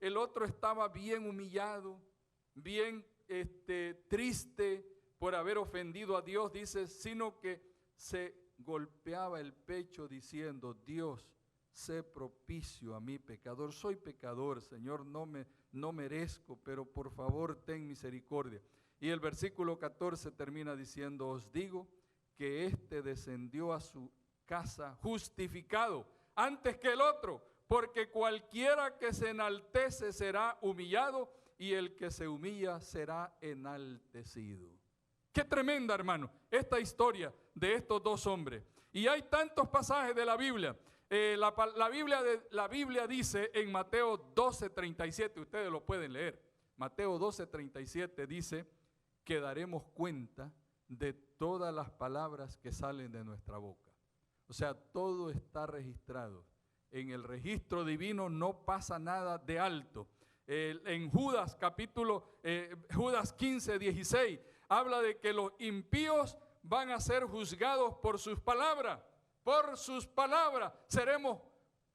El otro estaba bien humillado, bien triste por haber ofendido a Dios, dice, sino que se golpeaba el pecho diciendo: Dios, sé propicio a mi pecador. Soy pecador, Señor, no merezco, pero por favor ten misericordia. Y el versículo 14 termina diciendo: os digo que éste descendió a su casa justificado antes que el otro, porque cualquiera que se enaltece será humillado, y el que se humilla será enaltecido. Qué tremenda, hermano, esta historia de estos 2 hombres. Y hay tantos pasajes de la Biblia. La Biblia dice en Mateo 12:37, ustedes lo pueden leer. Mateo 12:37 dice que daremos cuenta de todas las palabras que salen de nuestra boca. O sea, todo está registrado. En el registro divino no pasa nada de alto. En Judas 15:16 habla de que los impíos van a ser juzgados por sus palabras. Por sus palabras seremos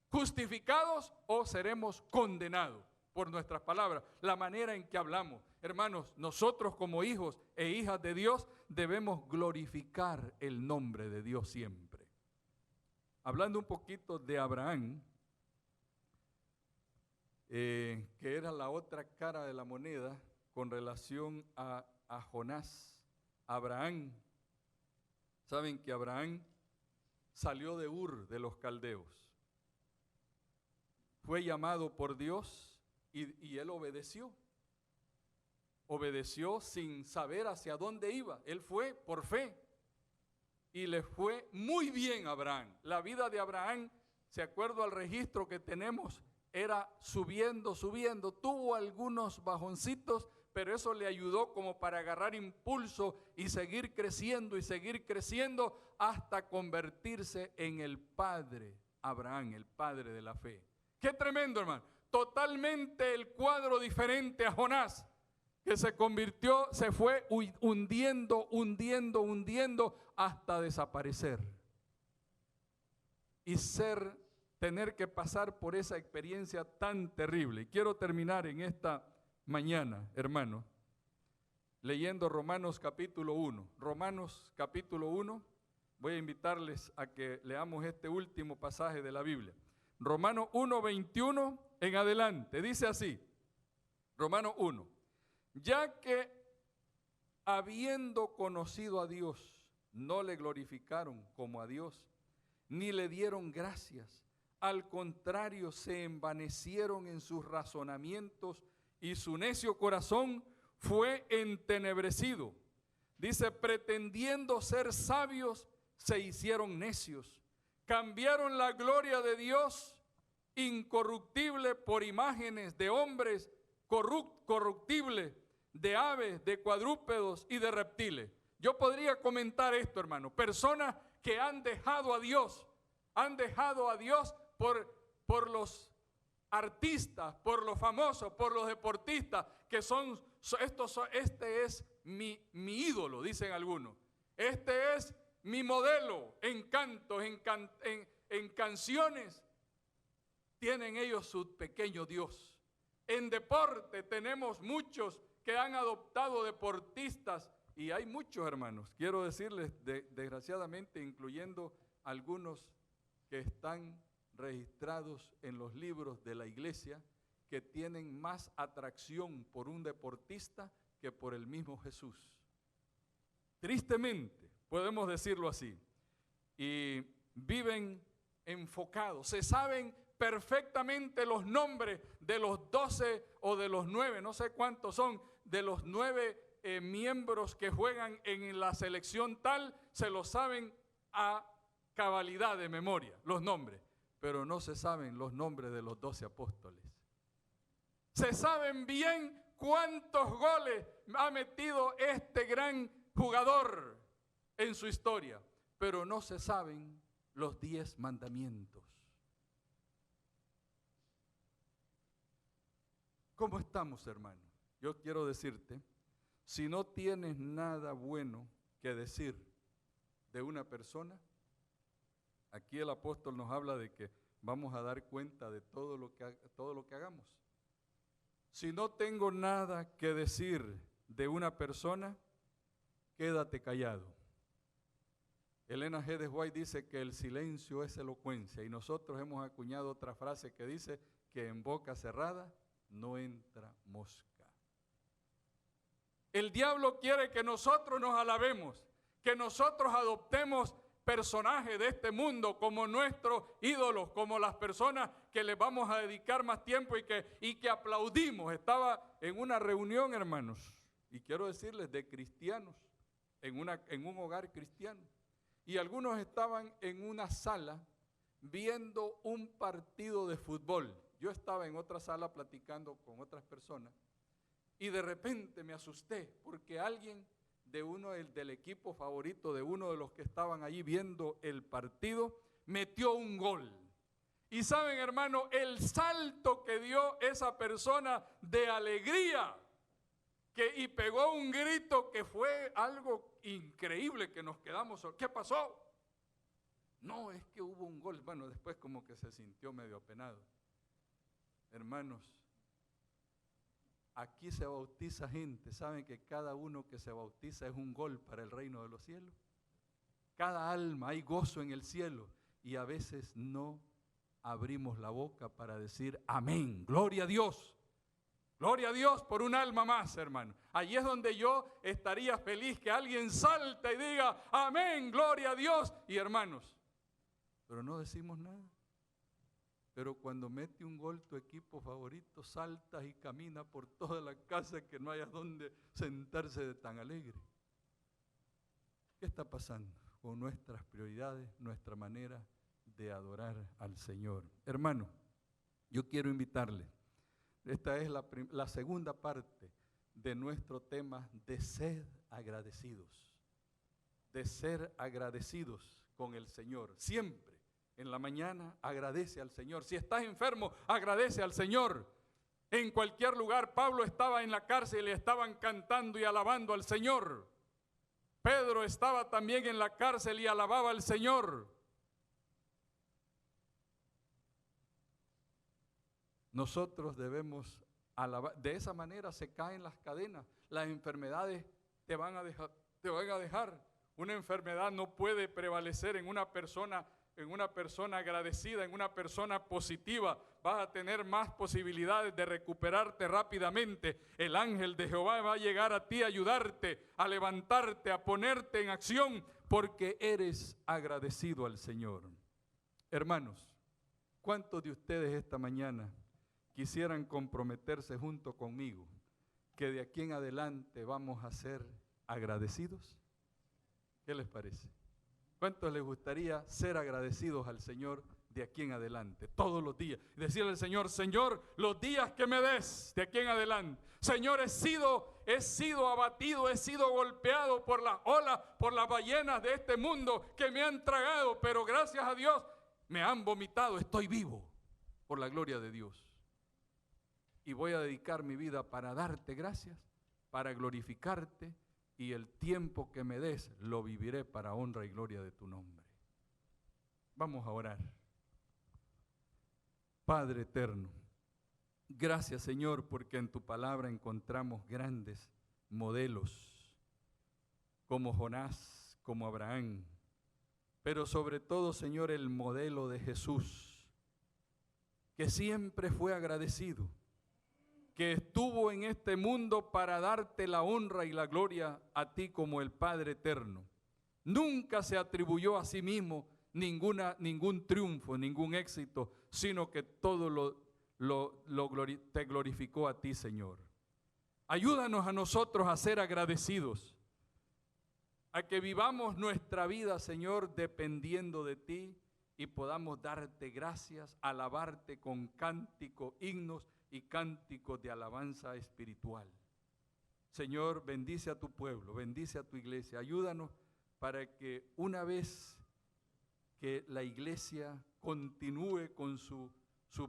justificados o seremos condenados por nuestras palabras, la manera en que hablamos. Hermanos, nosotros como hijos e hijas de Dios debemos glorificar el nombre de Dios siempre. Hablando un poquito de Abraham, que era la otra cara de la moneda con relación a Jonás. Abraham, saben que Abraham salió de Ur de los caldeos, fue llamado por Dios y él obedeció sin saber hacia dónde iba. Él fue por fe y le fue muy bien a Abraham. La vida de Abraham, de acuerdo al registro que tenemos, era subiendo, tuvo algunos bajoncitos, pero eso le ayudó como para agarrar impulso y seguir creciendo hasta convertirse en el padre Abraham, el padre de la fe. Qué tremendo, hermano. Totalmente el cuadro diferente a Jonás, que se fue hundiendo hasta desaparecer. Y tener que pasar por esa experiencia tan terrible. Y quiero terminar en esta mañana, hermano, leyendo Romanos capítulo 1. Romanos capítulo 1, voy a invitarles a que leamos este último pasaje de la Biblia. Romanos 1:21 en adelante, dice así, Romanos 1, ya que habiendo conocido a Dios, no le glorificaron como a Dios, ni le dieron gracias, al contrario, se envanecieron en sus razonamientos y su necio corazón fue entenebrecido. Dice, pretendiendo ser sabios, se hicieron necios. Cambiaron la gloria de Dios incorruptible por imágenes de hombres, corruptible de aves, de cuadrúpedos y de reptiles. Yo podría comentar esto, hermano. Personas que han dejado a Dios por los artistas, por los famosos, por los deportistas, que este es mi ídolo, dicen algunos. Este es mi modelo en cantos, en canciones. Tienen ellos su pequeño Dios. En deporte tenemos muchos que han adoptado deportistas, y hay muchos, hermanos, quiero decirles, desgraciadamente, incluyendo algunos que están registrados en los libros de la iglesia, que tienen más atracción por un deportista que por el mismo Jesús. Tristemente, podemos decirlo así. Y viven enfocados, se saben perfectamente los nombres de los 12 o de los 9, no sé cuántos son, de los 9 miembros que juegan en la selección tal, se los saben a cabalidad de memoria, los nombres, pero no se saben los nombres de los 12 apóstoles. Se saben bien cuántos goles ha metido este gran jugador en su historia, pero no se saben los 10 mandamientos. ¿Cómo estamos, hermano? Yo quiero decirte, si no tienes nada bueno que decir de una persona, aquí el apóstol nos habla de que vamos a dar cuenta de todo lo que hagamos. Si no tengo nada que decir de una persona, quédate callado. Elena G. de White dice que el silencio es elocuencia, y nosotros hemos acuñado otra frase que dice que en boca cerrada no entra mosca. El diablo quiere que nosotros nos alabemos, que nosotros adoptemos personajes de este mundo como nuestros ídolos, como las personas que les vamos a dedicar más tiempo y que aplaudimos. Estaba en una reunión, hermanos, y quiero decirles, de cristianos, en un hogar cristiano, y algunos estaban en una sala viendo un partido de fútbol. Yo estaba en otra sala platicando con otras personas, y de repente me asusté porque alguien del equipo favorito de uno de los que estaban allí viendo el partido metió un gol. Y saben, hermano, el salto que dio esa persona de alegría y pegó un grito que fue algo increíble, que nos quedamos. ¿Qué pasó? No, es que hubo un gol. Bueno, después como que se sintió medio apenado. Hermanos, aquí se bautiza gente. ¿Saben que cada uno que se bautiza es un gol para el reino de los cielos? Cada alma, hay gozo en el cielo, y a veces no abrimos la boca para decir amén, gloria a Dios. Gloria a Dios por un alma más, hermano. Allí es donde yo estaría feliz, que alguien salte y diga amén, gloria a Dios. Y hermanos, pero no decimos nada. Pero cuando mete un gol tu equipo favorito, saltas y camina por toda la casa que no haya donde sentarse de tan alegre. ¿Qué está pasando con nuestras prioridades, nuestra manera de adorar al Señor? Hermano, yo quiero invitarle. Esta es la segunda parte de nuestro tema de ser agradecidos. De ser agradecidos con el Señor. Siempre. En la mañana agradece al Señor. Si estás enfermo, agradece al Señor. En cualquier lugar, Pablo estaba en la cárcel y estaban cantando y alabando al Señor. Pedro estaba también en la cárcel y alababa al Señor. Nosotros debemos alabar. De esa manera se caen las cadenas. Las enfermedades te van a dejar. Una enfermedad no puede prevalecer en una persona agradecida, en una persona positiva. Vas a tener más posibilidades de recuperarte rápidamente. El ángel de Jehová va a llegar a ti a ayudarte, a levantarte, a ponerte en acción, porque eres agradecido al Señor. Hermanos, ¿cuántos de ustedes esta mañana quisieran comprometerse junto conmigo que de aquí en adelante vamos a ser agradecidos? ¿Qué les parece? ¿Cuántos les gustaría ser agradecidos al Señor de aquí en adelante, todos los días. Decirle al Señor, Señor, los días que me des de aquí en adelante. Señor, he sido abatido, he sido golpeado por las olas, por las ballenas de este mundo que me han tragado, pero gracias a Dios me han vomitado, estoy vivo por la gloria de Dios. Y voy a dedicar mi vida para darte gracias, para glorificarte, y el tiempo que me des lo viviré para honra y gloria de tu nombre. Vamos a orar. Padre eterno, gracias Señor, porque en tu palabra encontramos grandes modelos, como Jonás, como Abraham, pero sobre todo Señor el modelo de Jesús, que siempre fue agradecido, que estuvo en este mundo para darte la honra y la gloria a ti como el Padre eterno. Nunca se atribuyó a sí mismo ningún triunfo, ningún éxito, sino que todo te glorificó a ti, Señor. Ayúdanos a nosotros a ser agradecidos, a que vivamos nuestra vida, Señor, dependiendo de ti y podamos darte gracias, alabarte con cánticos, himnos y cánticos de alabanza espiritual. Señor, bendice a tu pueblo, bendice a tu iglesia. Ayúdanos para que una vez que la iglesia continúe con su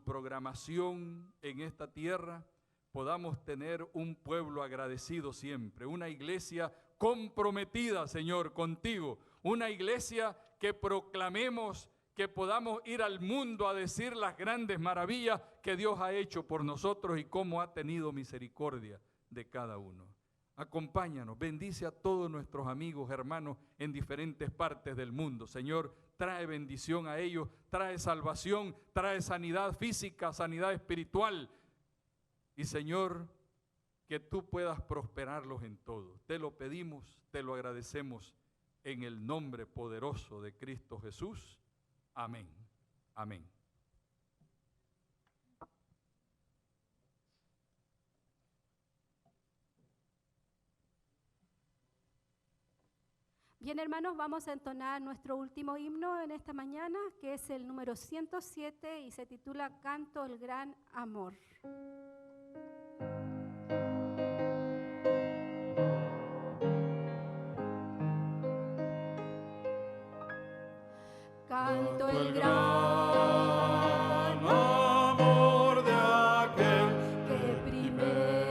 programación en esta tierra, podamos tener un pueblo agradecido siempre, una iglesia comprometida, Señor, contigo, una iglesia que proclamemos, que podamos ir al mundo a decir las grandes maravillas que Dios ha hecho por nosotros y cómo ha tenido misericordia de cada uno. Acompáñanos, bendice a todos nuestros amigos, hermanos en diferentes partes del mundo. Señor, trae bendición a ellos, trae salvación, trae sanidad física, sanidad espiritual. Y Señor, que tú puedas prosperarlos en todo. Te lo pedimos, te lo agradecemos en el nombre poderoso de Cristo Jesús. Amén. Amén. Bien, hermanos, vamos a entonar nuestro último himno en esta mañana, que es el número 107 y se titula Canto el Gran Amor. Canto el gran amor de aquel que primero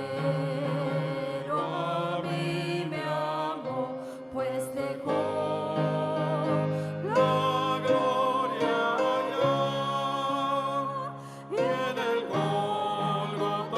a mí me amó, pues dejó la gloria allá y en el Gólgota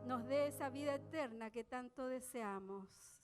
nos dé esa vida eterna que tanto deseamos.